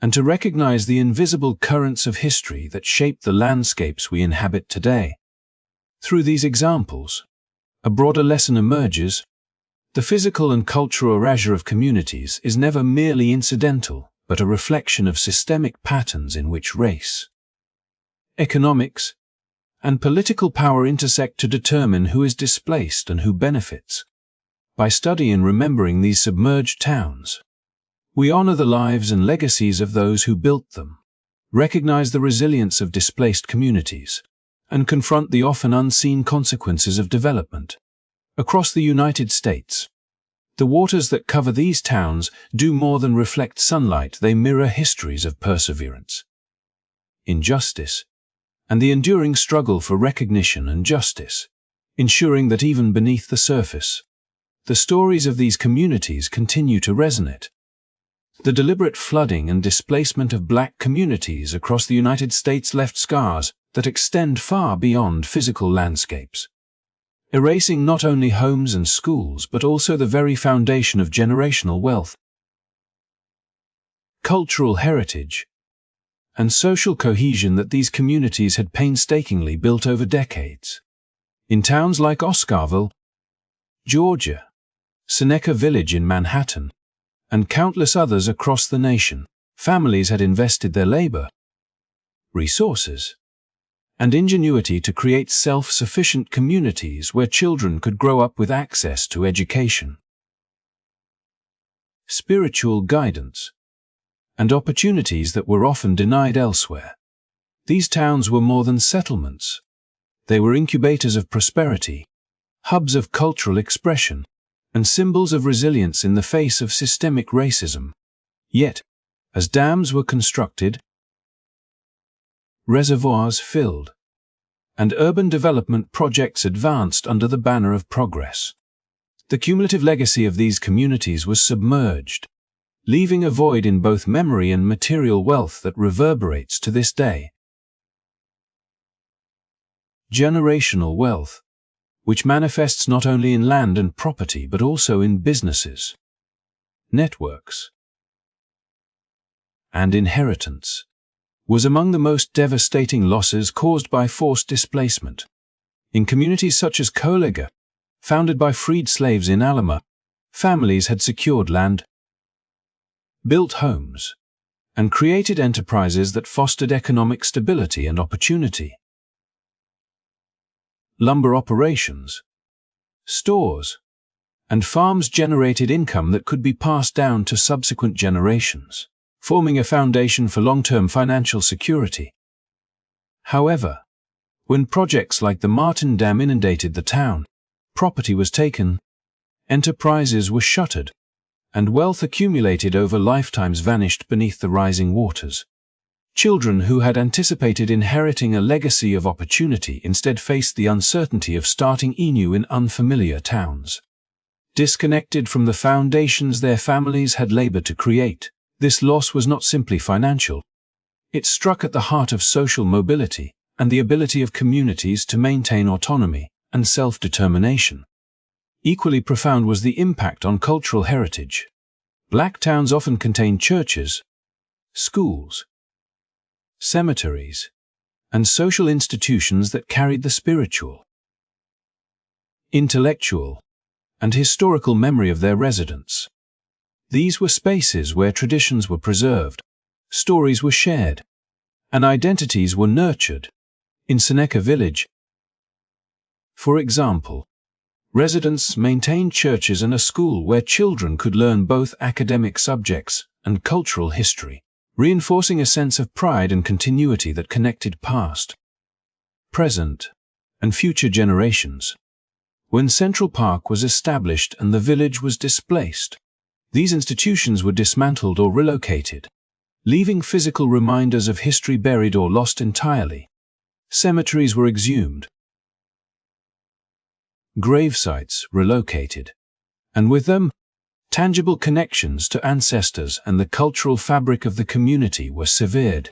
S1: and to recognize the invisible currents of history that shape the landscapes we inhabit today. Through these examples, a broader lesson emerges. The physical and cultural erasure of communities is never merely incidental, but a reflection of systemic patterns in which race, economics, and political power intersect to determine who is displaced and who benefits. By studying and remembering these submerged towns, we honor the lives and legacies of those who built them, recognize the resilience of displaced communities, and confront the often unseen consequences of development. Across the United States, the waters that cover these towns do more than reflect sunlight, they mirror histories of perseverance, injustice, and the enduring struggle for recognition and justice, ensuring that even beneath the surface, the stories of these communities continue to resonate. The deliberate flooding and displacement of Black communities across the United States left scars that extend far beyond physical landscapes, erasing not only homes and schools but also the very foundation of generational wealth, cultural heritage, and social cohesion that these communities had painstakingly built over decades. In towns like Oscarville, Georgia, Seneca Village in Manhattan, and countless others across the nation, families had invested their labor, resources, and ingenuity to create self-sufficient communities where children could grow up with access to education, spiritual guidance, and opportunities that were often denied elsewhere. These towns were more than settlements. They were incubators of prosperity, hubs of cultural expression, and symbols of resilience in the face of systemic racism. Yet, as dams were constructed, reservoirs filled, and urban development projects advanced under the banner of progress, the cumulative legacy of these communities was submerged, leaving a void in both memory and material wealth that reverberates to this day. Generational wealth, which manifests not only in land and property but also in businesses, networks, and inheritance, was among the most devastating losses caused by forced displacement. In communities such as Kolega, founded by freed slaves in Alama, families had secured land, built homes, and created enterprises that fostered economic stability and opportunity. Lumber operations, stores, and farms generated income that could be passed down to subsequent generations, forming a foundation for long-term financial security. However, when projects like the Martin Dam inundated the town, property was taken, enterprises were shuttered, and wealth accumulated over lifetimes vanished beneath the rising waters. Children who had anticipated inheriting a legacy of opportunity instead faced the uncertainty of starting anew in unfamiliar towns. Disconnected from the foundations their families had labored to create, this loss was not simply financial. It struck at the heart of social mobility and the ability of communities to maintain autonomy and self-determination. Equally profound was the impact on cultural heritage. Black towns often contained churches, schools, cemeteries, and social institutions that carried the spiritual, intellectual, and historical memory of their residents. These were spaces where traditions were preserved, stories were shared, and identities were nurtured. In Seneca Village, for example, residents maintained churches and a school where children could learn both academic subjects and cultural history, reinforcing a sense of pride and continuity that connected past, present, and future generations. When Central Park was established and the village was displaced, these institutions were dismantled or relocated, leaving physical reminders of history buried or lost entirely. Cemeteries were exhumed, gravesites relocated, and with them, tangible connections to ancestors and the cultural fabric of the community were severed.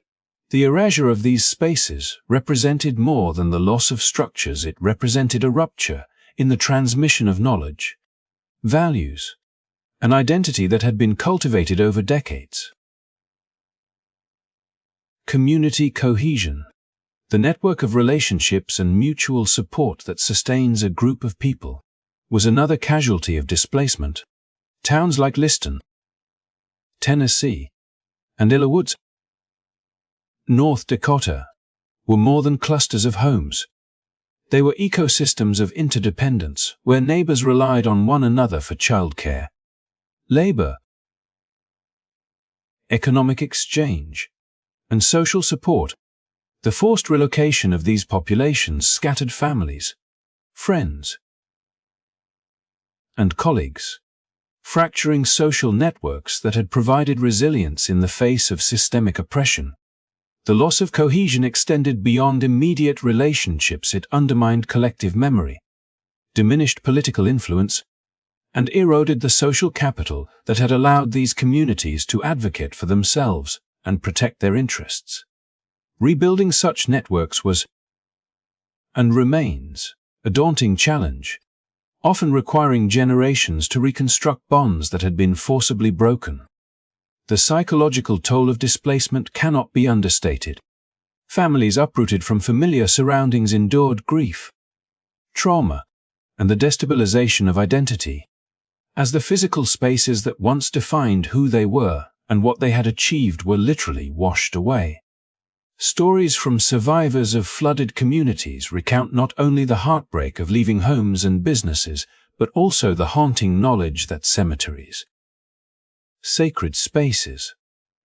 S1: The erasure of these spaces represented more than the loss of structures. It represented a rupture in the transmission of knowledge, values, and identity that had been cultivated over decades. Community cohesion, the network of relationships and mutual support that sustains a group of people, was another casualty of displacement. Towns like Liston, Tennessee, and Illa Woods, North Dakota, were more than clusters of homes. They were ecosystems of interdependence where neighbors relied on one another for childcare, labor, economic exchange, and social support. The forced relocation of these populations scattered families, friends, and colleagues, fracturing social networks that had provided resilience in the face of systemic oppression. The loss of cohesion extended beyond immediate relationships. It undermined collective memory, diminished political influence, and eroded the social capital that had allowed these communities to advocate for themselves and protect their interests. Rebuilding such networks was, and remains, a daunting challenge, often requiring generations to reconstruct bonds that had been forcibly broken. The psychological toll of displacement cannot be understated. Families uprooted from familiar surroundings endured grief, trauma, and the destabilization of identity, as the physical spaces that once defined who they were and what they had achieved were literally washed away. Stories from survivors of flooded communities recount not only the heartbreak of leaving homes and businesses, but also the haunting knowledge that cemeteries, sacred spaces,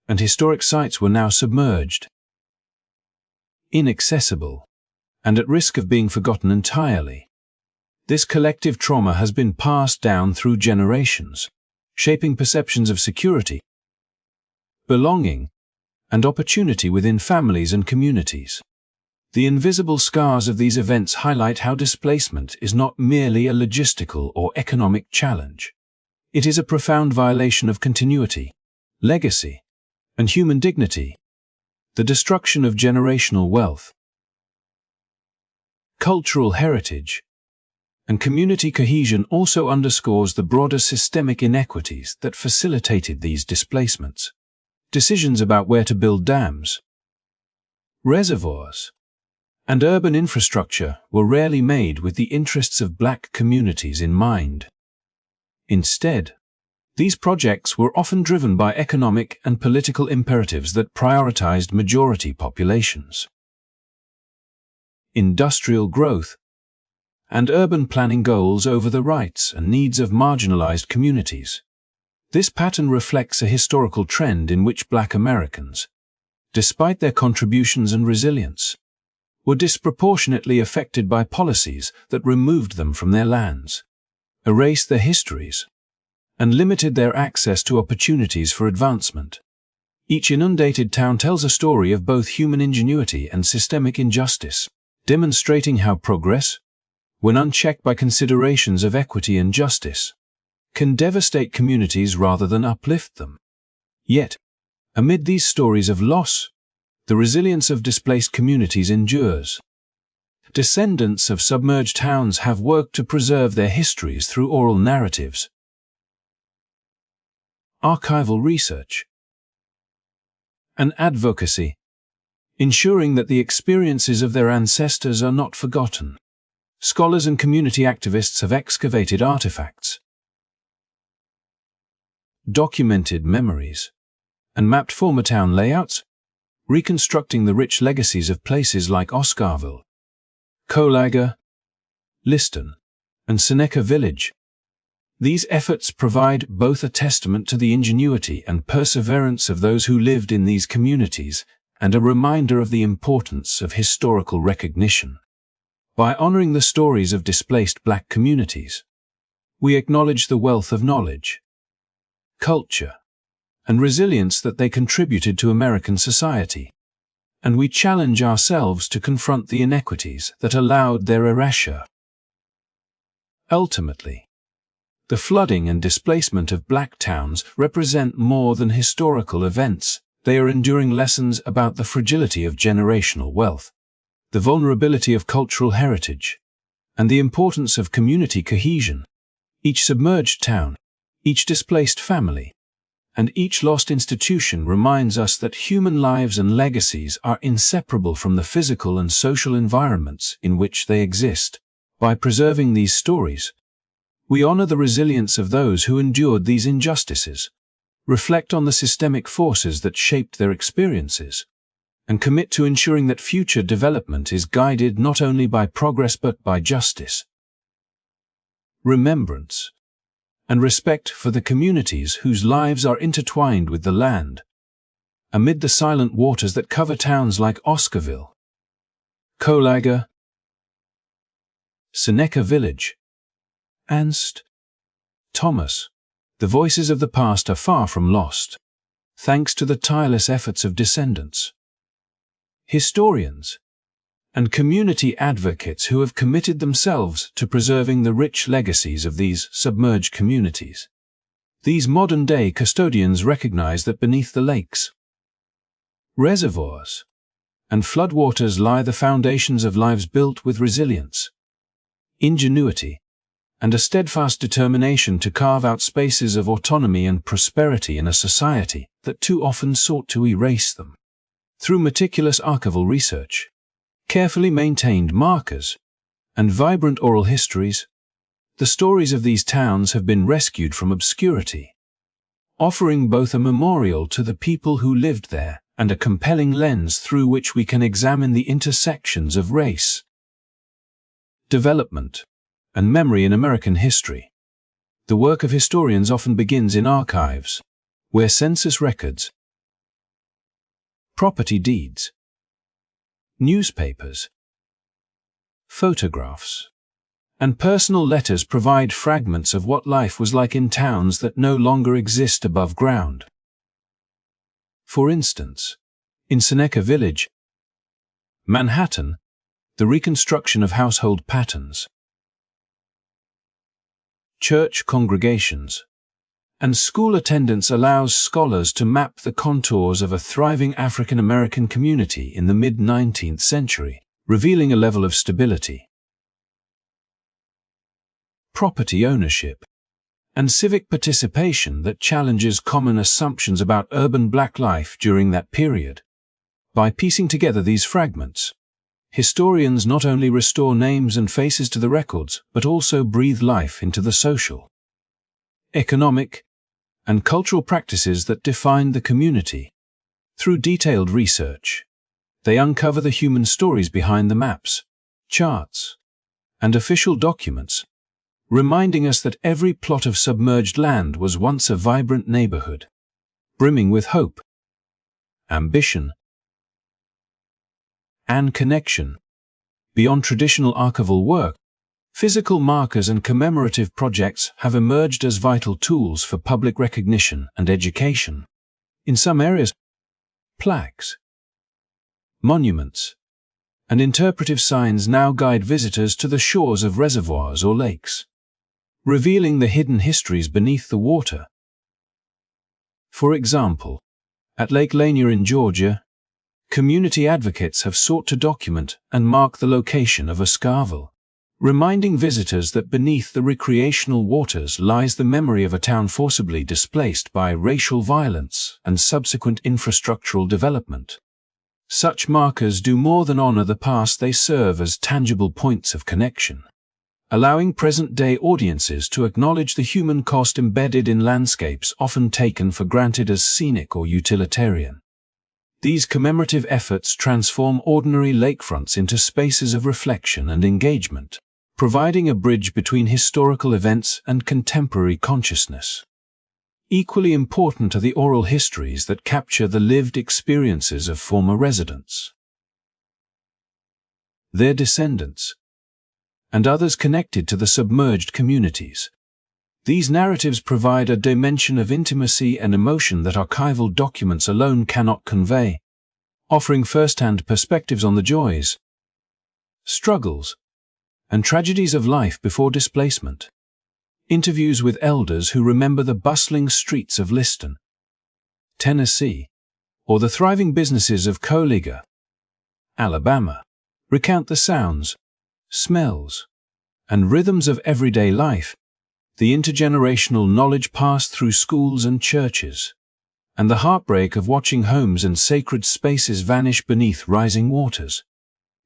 S1: and historic sites were now submerged, inaccessible, and at risk of being forgotten entirely. This collective trauma has been passed down through generations, shaping perceptions of security, belonging, and opportunity within families and communities. The invisible scars of these events highlight how displacement is not merely a logistical or economic challenge. It is a profound violation of continuity, legacy, and human dignity. The destruction of generational wealth, cultural heritage, and community cohesion also underscores the broader systemic inequities that facilitated these displacements. Decisions about where to build dams, reservoirs, and urban infrastructure were rarely made with the interests of Black communities in mind. Instead, these projects were often driven by economic and political imperatives that prioritized majority populations. Industrial growth and urban planning goals over the rights and needs of marginalized communities. This pattern reflects a historical trend in which Black Americans, despite their contributions and resilience, were disproportionately affected by policies that removed them from their lands, erased their histories, and limited their access to opportunities for advancement. Each inundated town tells a story of both human ingenuity and systemic injustice, demonstrating how progress, when unchecked by considerations of equity and justice, can devastate communities rather than uplift them. Yet, amid these stories of loss, the resilience of displaced communities endures. Descendants of submerged towns have worked to preserve their histories through oral narratives, archival research, and advocacy, ensuring that the experiences of their ancestors are not forgotten. Scholars and community activists have excavated artifacts, documented memories, and mapped former town layouts, reconstructing the rich legacies of places like Oscarville, Colaga, Liston, and Seneca Village. These efforts provide both a testament to the ingenuity and perseverance of those who lived in these communities and a reminder of the importance of historical recognition. By honoring the stories of displaced Black communities, we acknowledge the wealth of knowledge, culture, and resilience that they contributed to American society, and we challenge ourselves to confront the inequities that allowed their erasure. Ultimately, the flooding and displacement of Black towns represent more than historical events. They are enduring lessons about the fragility of generational wealth, the vulnerability of cultural heritage, and the importance of community cohesion. Each submerged town, each displaced family, and each lost institution reminds us that human lives and legacies are inseparable from the physical and social environments in which they exist. By preserving these stories, we honor the resilience of those who endured these injustices, reflect on the systemic forces that shaped their experiences, and commit to ensuring that future development is guided not only by progress but by justice, remembrance, and respect for the communities whose lives are intertwined with the land. Amid the silent waters that cover towns like Oscarville, Colaga, Seneca Village, and St. Thomas, the voices of the past are far from lost, thanks to the tireless efforts of descendants, historians, and community advocates who have committed themselves to preserving the rich legacies of these submerged communities. These modern-day custodians recognize that beneath the lakes, reservoirs, and floodwaters lie the foundations of lives built with resilience, ingenuity, and a steadfast determination to carve out spaces of autonomy and prosperity in a society that too often sought to erase them. Through meticulous archival research, carefully maintained markers, and vibrant oral histories, the stories of these towns have been rescued from obscurity, offering both a memorial to the people who lived there and a compelling lens through which we can examine the intersections of race, development, and memory in American history. The work of historians often begins in archives, where census records, property deeds, newspapers, photographs, and personal letters provide fragments of what life was like in towns that no longer exist above ground. For instance, in Seneca Village, Manhattan, the reconstruction of household patterns, church congregations, and school attendance allows scholars to map the contours of a thriving African American community in the mid-19th century, revealing a level of stability, property ownership, and civic participation that challenges common assumptions about urban black life during that period. By piecing together these fragments, historians not only restore names and faces to the records, but also breathe life into the social, economic, and cultural practices that defined the community. Through detailed research, they uncover the human stories behind the maps, charts, and official documents, reminding us that every plot of submerged land was once a vibrant neighborhood, brimming with hope, ambition, and connection. Beyond traditional archival work, physical markers and commemorative projects have emerged as vital tools for public recognition and education. In some areas, plaques, monuments, and interpretive signs now guide visitors to the shores of reservoirs or lakes, revealing the hidden histories beneath the water. For example, at Lake Lanier in Georgia, community advocates have sought to document and mark the location of a scarvel, reminding visitors that beneath the recreational waters lies the memory of a town forcibly displaced by racial violence and subsequent infrastructural development. Such markers do more than honor the past, they serve as tangible points of connection, allowing present-day audiences to acknowledge the human cost embedded in landscapes often taken for granted as scenic or utilitarian. These commemorative efforts transform ordinary lakefronts into spaces of reflection and engagement, providing a bridge between historical events and contemporary consciousness. Equally important are the oral histories that capture the lived experiences of former residents, their descendants, and others connected to the submerged communities. These narratives provide a dimension of intimacy and emotion that archival documents alone cannot convey, offering first-hand perspectives on the joys, struggles, and tragedies of life before displacement. Interviews with elders who remember the bustling streets of Liston, Tennessee, or the thriving businesses of Coliga, Alabama, recount the sounds, smells, and rhythms of everyday life, the intergenerational knowledge passed through schools and churches, and the heartbreak of watching homes and sacred spaces vanish beneath rising waters.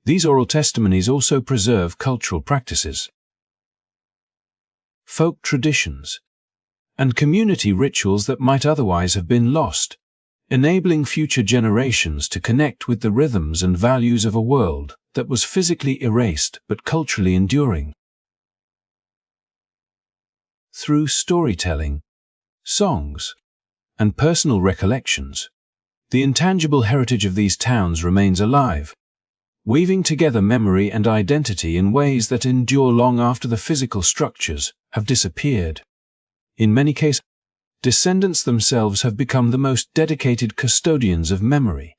S1: These oral testimonies also preserve cultural practices, folk traditions, and community rituals that might otherwise have been lost, enabling future generations to connect with the rhythms and values of a world that was physically erased but culturally enduring. Through storytelling, songs, and personal recollections, the intangible heritage of these towns remains alive, weaving together memory and identity in ways that endure long after the physical structures have disappeared. In many cases, descendants themselves have become the most dedicated custodians of memory,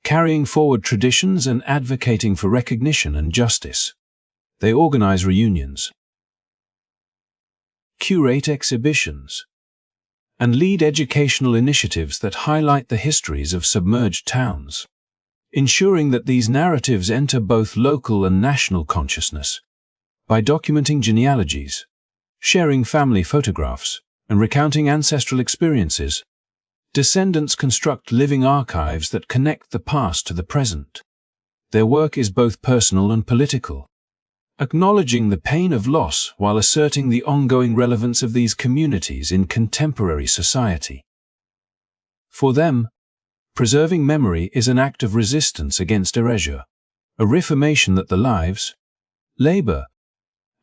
S1: carrying forward traditions and advocating for recognition and justice. They organize reunions, curate exhibitions, and lead educational initiatives that highlight the histories of submerged towns, ensuring that these narratives enter both local and national consciousness. By documenting genealogies, sharing family photographs, and recounting ancestral experiences, descendants construct living archives that connect the past to the present. Their work is both personal and political, acknowledging the pain of loss while asserting the ongoing relevance of these communities in contemporary society. For them, preserving memory is an act of resistance against erasure, a reaffirmation that the lives, labor,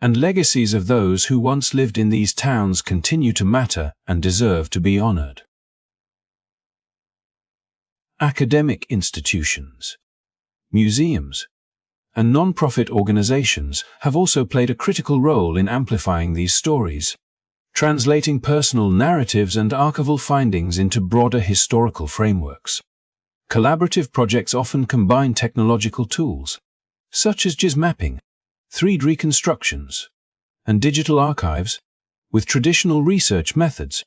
S1: and legacies of those who once lived in these towns continue to matter and deserve to be honored. Academic institutions, museums, and non-profit organizations have also played a critical role in amplifying these stories, translating personal narratives and archival findings into broader historical frameworks. Collaborative projects often combine technological tools, such as GIS mapping, 3D reconstructions, and digital archives, with traditional research methods,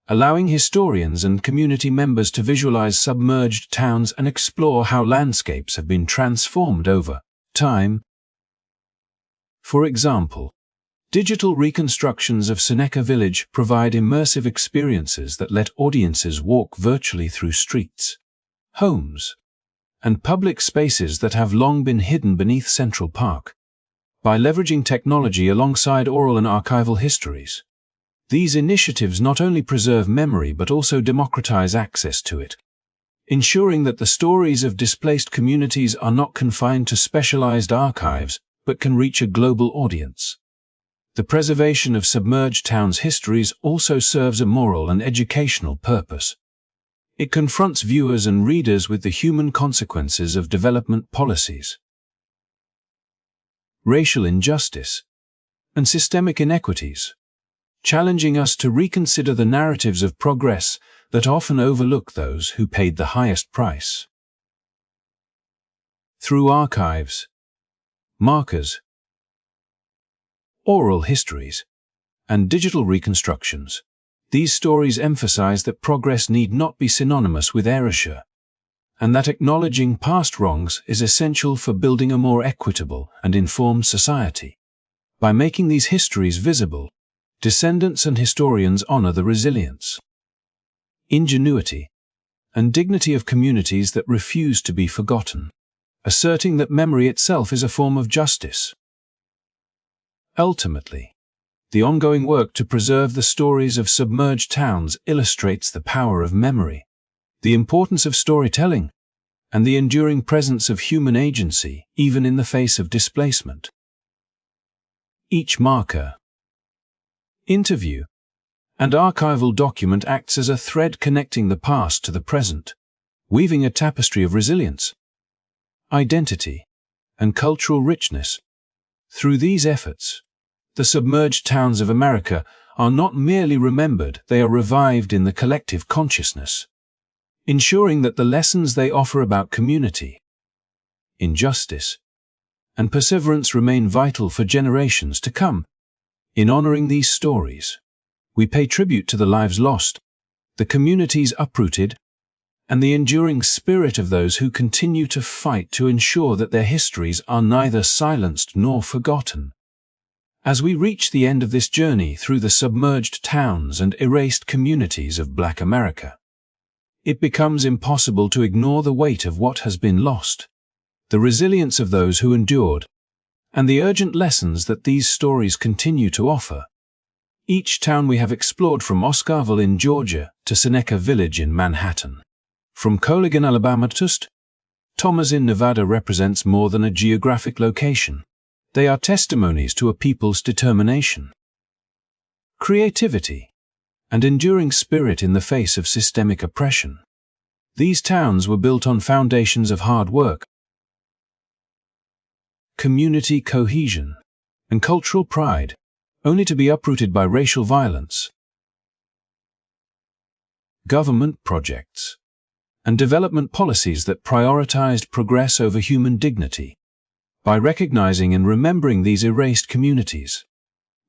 S1: allowing historians and community members to visualize submerged towns and explore how landscapes have been transformed over time. For example, digital reconstructions of Seneca Village provide immersive experiences that let audiences walk virtually through streets, homes, and public spaces that have long been hidden beneath Central Park. By leveraging technology alongside oral and archival histories, these initiatives not only preserve memory but also democratize access to it, ensuring that the stories of displaced communities are not confined to specialized archives but can reach a global audience. The preservation of submerged towns' histories also serves a moral and educational purpose. It confronts viewers and readers with the human consequences of development policies, racial injustice, and systemic inequities, challenging us to reconsider the narratives of progress that often overlook those who paid the highest price. Through archives, markers, oral histories, and digital reconstructions, these stories emphasize that progress need not be synonymous with erasure, and that acknowledging past wrongs is essential for building a more equitable and informed society. By making these histories visible, descendants and historians honor the resilience, ingenuity, and dignity of communities that refuse to be forgotten, asserting that memory itself is a form of justice. Ultimately, the ongoing work to preserve the stories of submerged towns illustrates the power of memory, the importance of storytelling, and the enduring presence of human agency, even in the face of displacement. Each marker, interview, and archival document acts as a thread connecting the past to the present, weaving a tapestry of resilience, identity, and cultural richness. Through these efforts, the submerged towns of America are not merely remembered, they are revived in the collective consciousness, ensuring that the lessons they offer about community, injustice, and perseverance remain vital for generations to come. In honoring these stories, we pay tribute to the lives lost, the communities uprooted, and the enduring spirit of those who continue to fight to ensure that their histories are neither silenced nor forgotten. As we reach the end of this journey through the submerged towns and erased communities of Black America, it becomes impossible to ignore the weight of what has been lost, the resilience of those who endured, and the urgent lessons that these stories continue to offer. Each town we have explored, from Oscarville in Georgia to Seneca Village in Manhattan, from Coligan, Alabama to Thomas in Nevada, represents more than a geographic location. They are testimonies to a people's determination, creativity, and enduring spirit in the face of systemic oppression. These towns were built on foundations of hard work, community cohesion, and cultural pride, only to be uprooted by racial violence, government projects, and development policies that prioritized progress over human dignity. By recognizing and remembering these erased communities,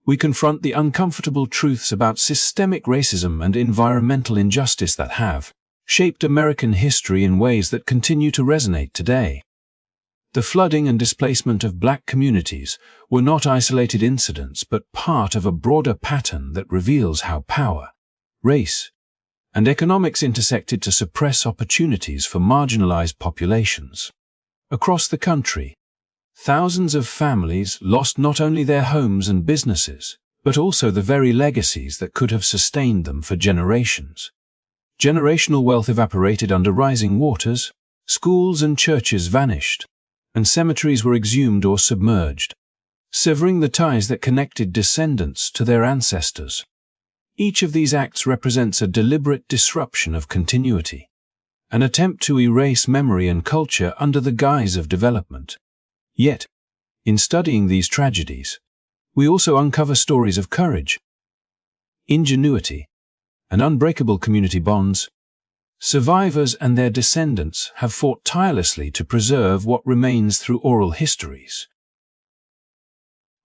S1: we confront the uncomfortable truths about systemic racism and environmental injustice that have shaped American history in ways that continue to resonate today. The flooding and displacement of Black communities were not isolated incidents but part of a broader pattern that reveals how power, race, and economics intersected to suppress opportunities for marginalized populations. Across the country, thousands of families lost not only their homes and businesses, but also the very legacies that could have sustained them for generations. Generational wealth evaporated under rising waters, schools and churches vanished, and cemeteries were exhumed or submerged, severing the ties that connected descendants to their ancestors. Each of these acts represents a deliberate disruption of continuity, an attempt to erase memory and culture under the guise of development. Yet, in studying these tragedies, we also uncover stories of courage, ingenuity, and unbreakable community bonds. Survivors and their descendants have fought tirelessly to preserve what remains through oral histories,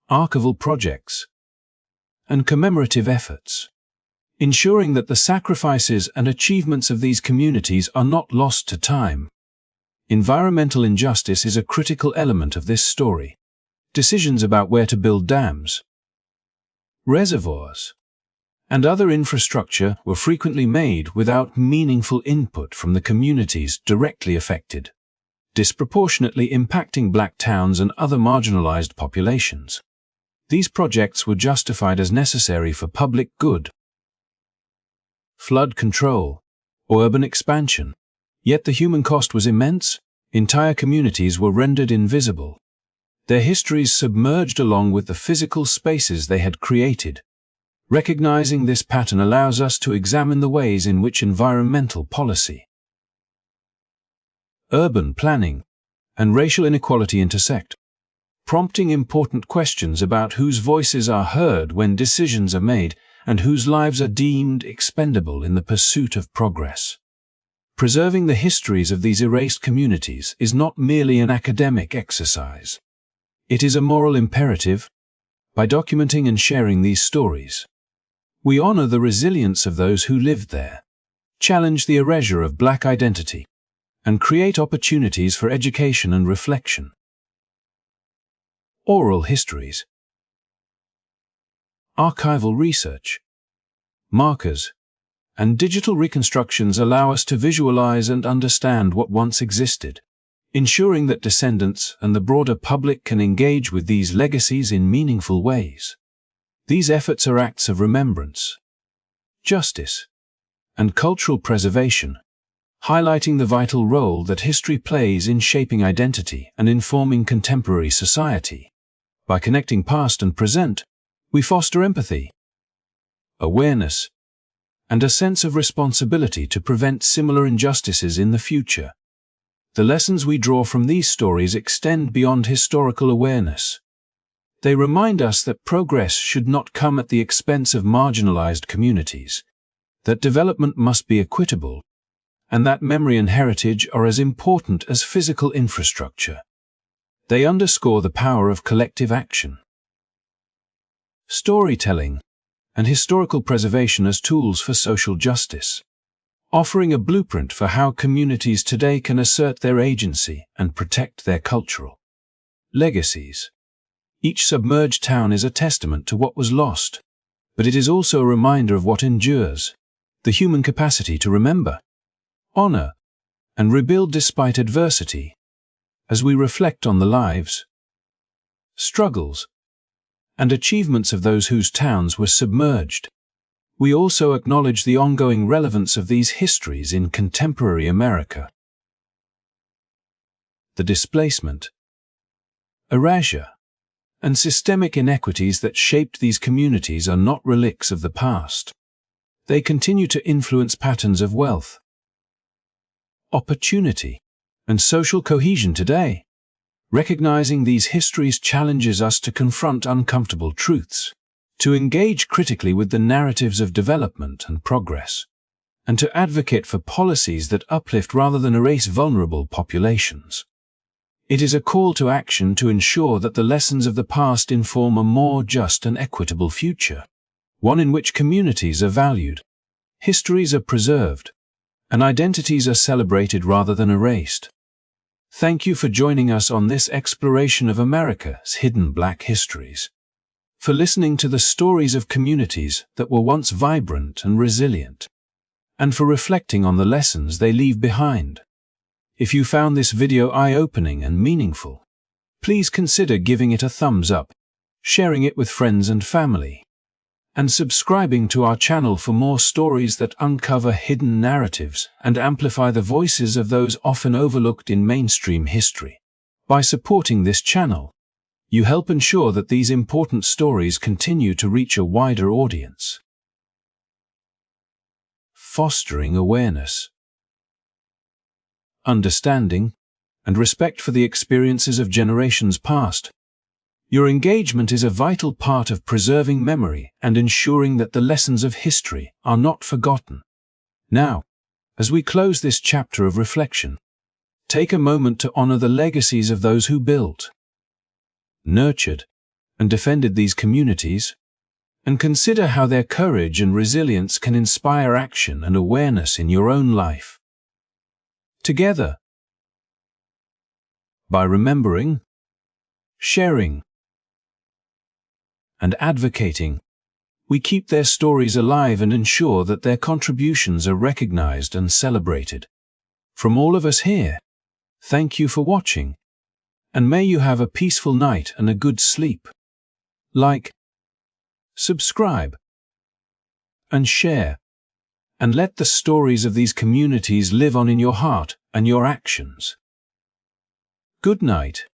S1: archival projects, and commemorative efforts, ensuring that the sacrifices and achievements of these communities are not lost to time. Environmental injustice is a critical element of this story. Decisions about where to build dams, reservoirs, and other infrastructure were frequently made without meaningful input from the communities directly affected, disproportionately impacting black towns and other marginalized populations. These projects were justified as necessary for public good, flood control, or urban expansion. Yet the human cost was immense. Entire communities were rendered invisible, their histories submerged along with the physical spaces they had created. Recognizing this pattern allows us to examine the ways in which environmental policy, urban planning, and racial inequality intersect, prompting important questions about whose voices are heard when decisions are made and whose lives are deemed expendable in the pursuit of progress. Preserving the histories of these erased communities is not merely an academic exercise. It is a moral imperative. By documenting and sharing these stories, we honor the resilience of those who lived there, challenge the erasure of Black identity, and create opportunities for education and reflection. Oral histories, archival research, markers, and digital reconstructions allow us to visualize and understand what once existed, ensuring that descendants and the broader public can engage with these legacies in meaningful ways. These efforts are acts of remembrance, justice, and cultural preservation, highlighting the vital role that history plays in shaping identity and informing contemporary society. By connecting past and present, we foster empathy, awareness, and a sense of responsibility to prevent similar injustices in the future. The lessons we draw from these stories extend beyond historical awareness. They remind us that progress should not come at the expense of marginalized communities, that development must be equitable, and that memory and heritage are as important as physical infrastructure. They underscore the power of collective action, storytelling, and historical preservation as tools for social justice, offering a blueprint for how communities today can assert their agency and protect their cultural legacies. Each submerged town is a testament to what was lost, but it is also a reminder of what endures, the human capacity to remember, honor, and rebuild despite adversity. As we reflect on the lives, struggles, and achievements of those whose towns were submerged, we also acknowledge the ongoing relevance of these histories in contemporary America. The displacement, erasure, and systemic inequities that shaped these communities are not relics of the past. They continue to influence patterns of wealth, opportunity, and social cohesion today. Recognizing these histories challenges us to confront uncomfortable truths, to engage critically with the narratives of development and progress, and to advocate for policies that uplift rather than erase vulnerable populations. It is a call to action to ensure that the lessons of the past inform a more just and equitable future, one in which communities are valued, histories are preserved, and identities are celebrated rather than erased. Thank you for joining us on this exploration of America's hidden Black histories, for listening to the stories of communities that were once vibrant and resilient, and for reflecting on the lessons they leave behind. If you found this video eye-opening and meaningful, please consider giving it a thumbs up, sharing it with friends and family, and subscribing to our channel for more stories that uncover hidden narratives and amplify the voices of those often overlooked in mainstream history. By supporting this channel, you help ensure that these important stories continue to reach a wider audience. Fostering awareness. understanding, and respect for the experiences of generations past. Your engagement is a vital part of preserving memory and ensuring that the lessons of history are not forgotten. Now, as we close this chapter of reflection, take a moment to honor the legacies of those who built, nurtured, and defended these communities, and consider how their courage and resilience can inspire action and awareness in your own life. Together, by remembering, sharing, and advocating, we keep their stories alive and ensure that their contributions are recognized and celebrated. From all of us here, thank you for watching, and may you have a peaceful night and a good sleep. Like, subscribe, and share, and let the stories of these communities live on in your heart and your actions. Good night.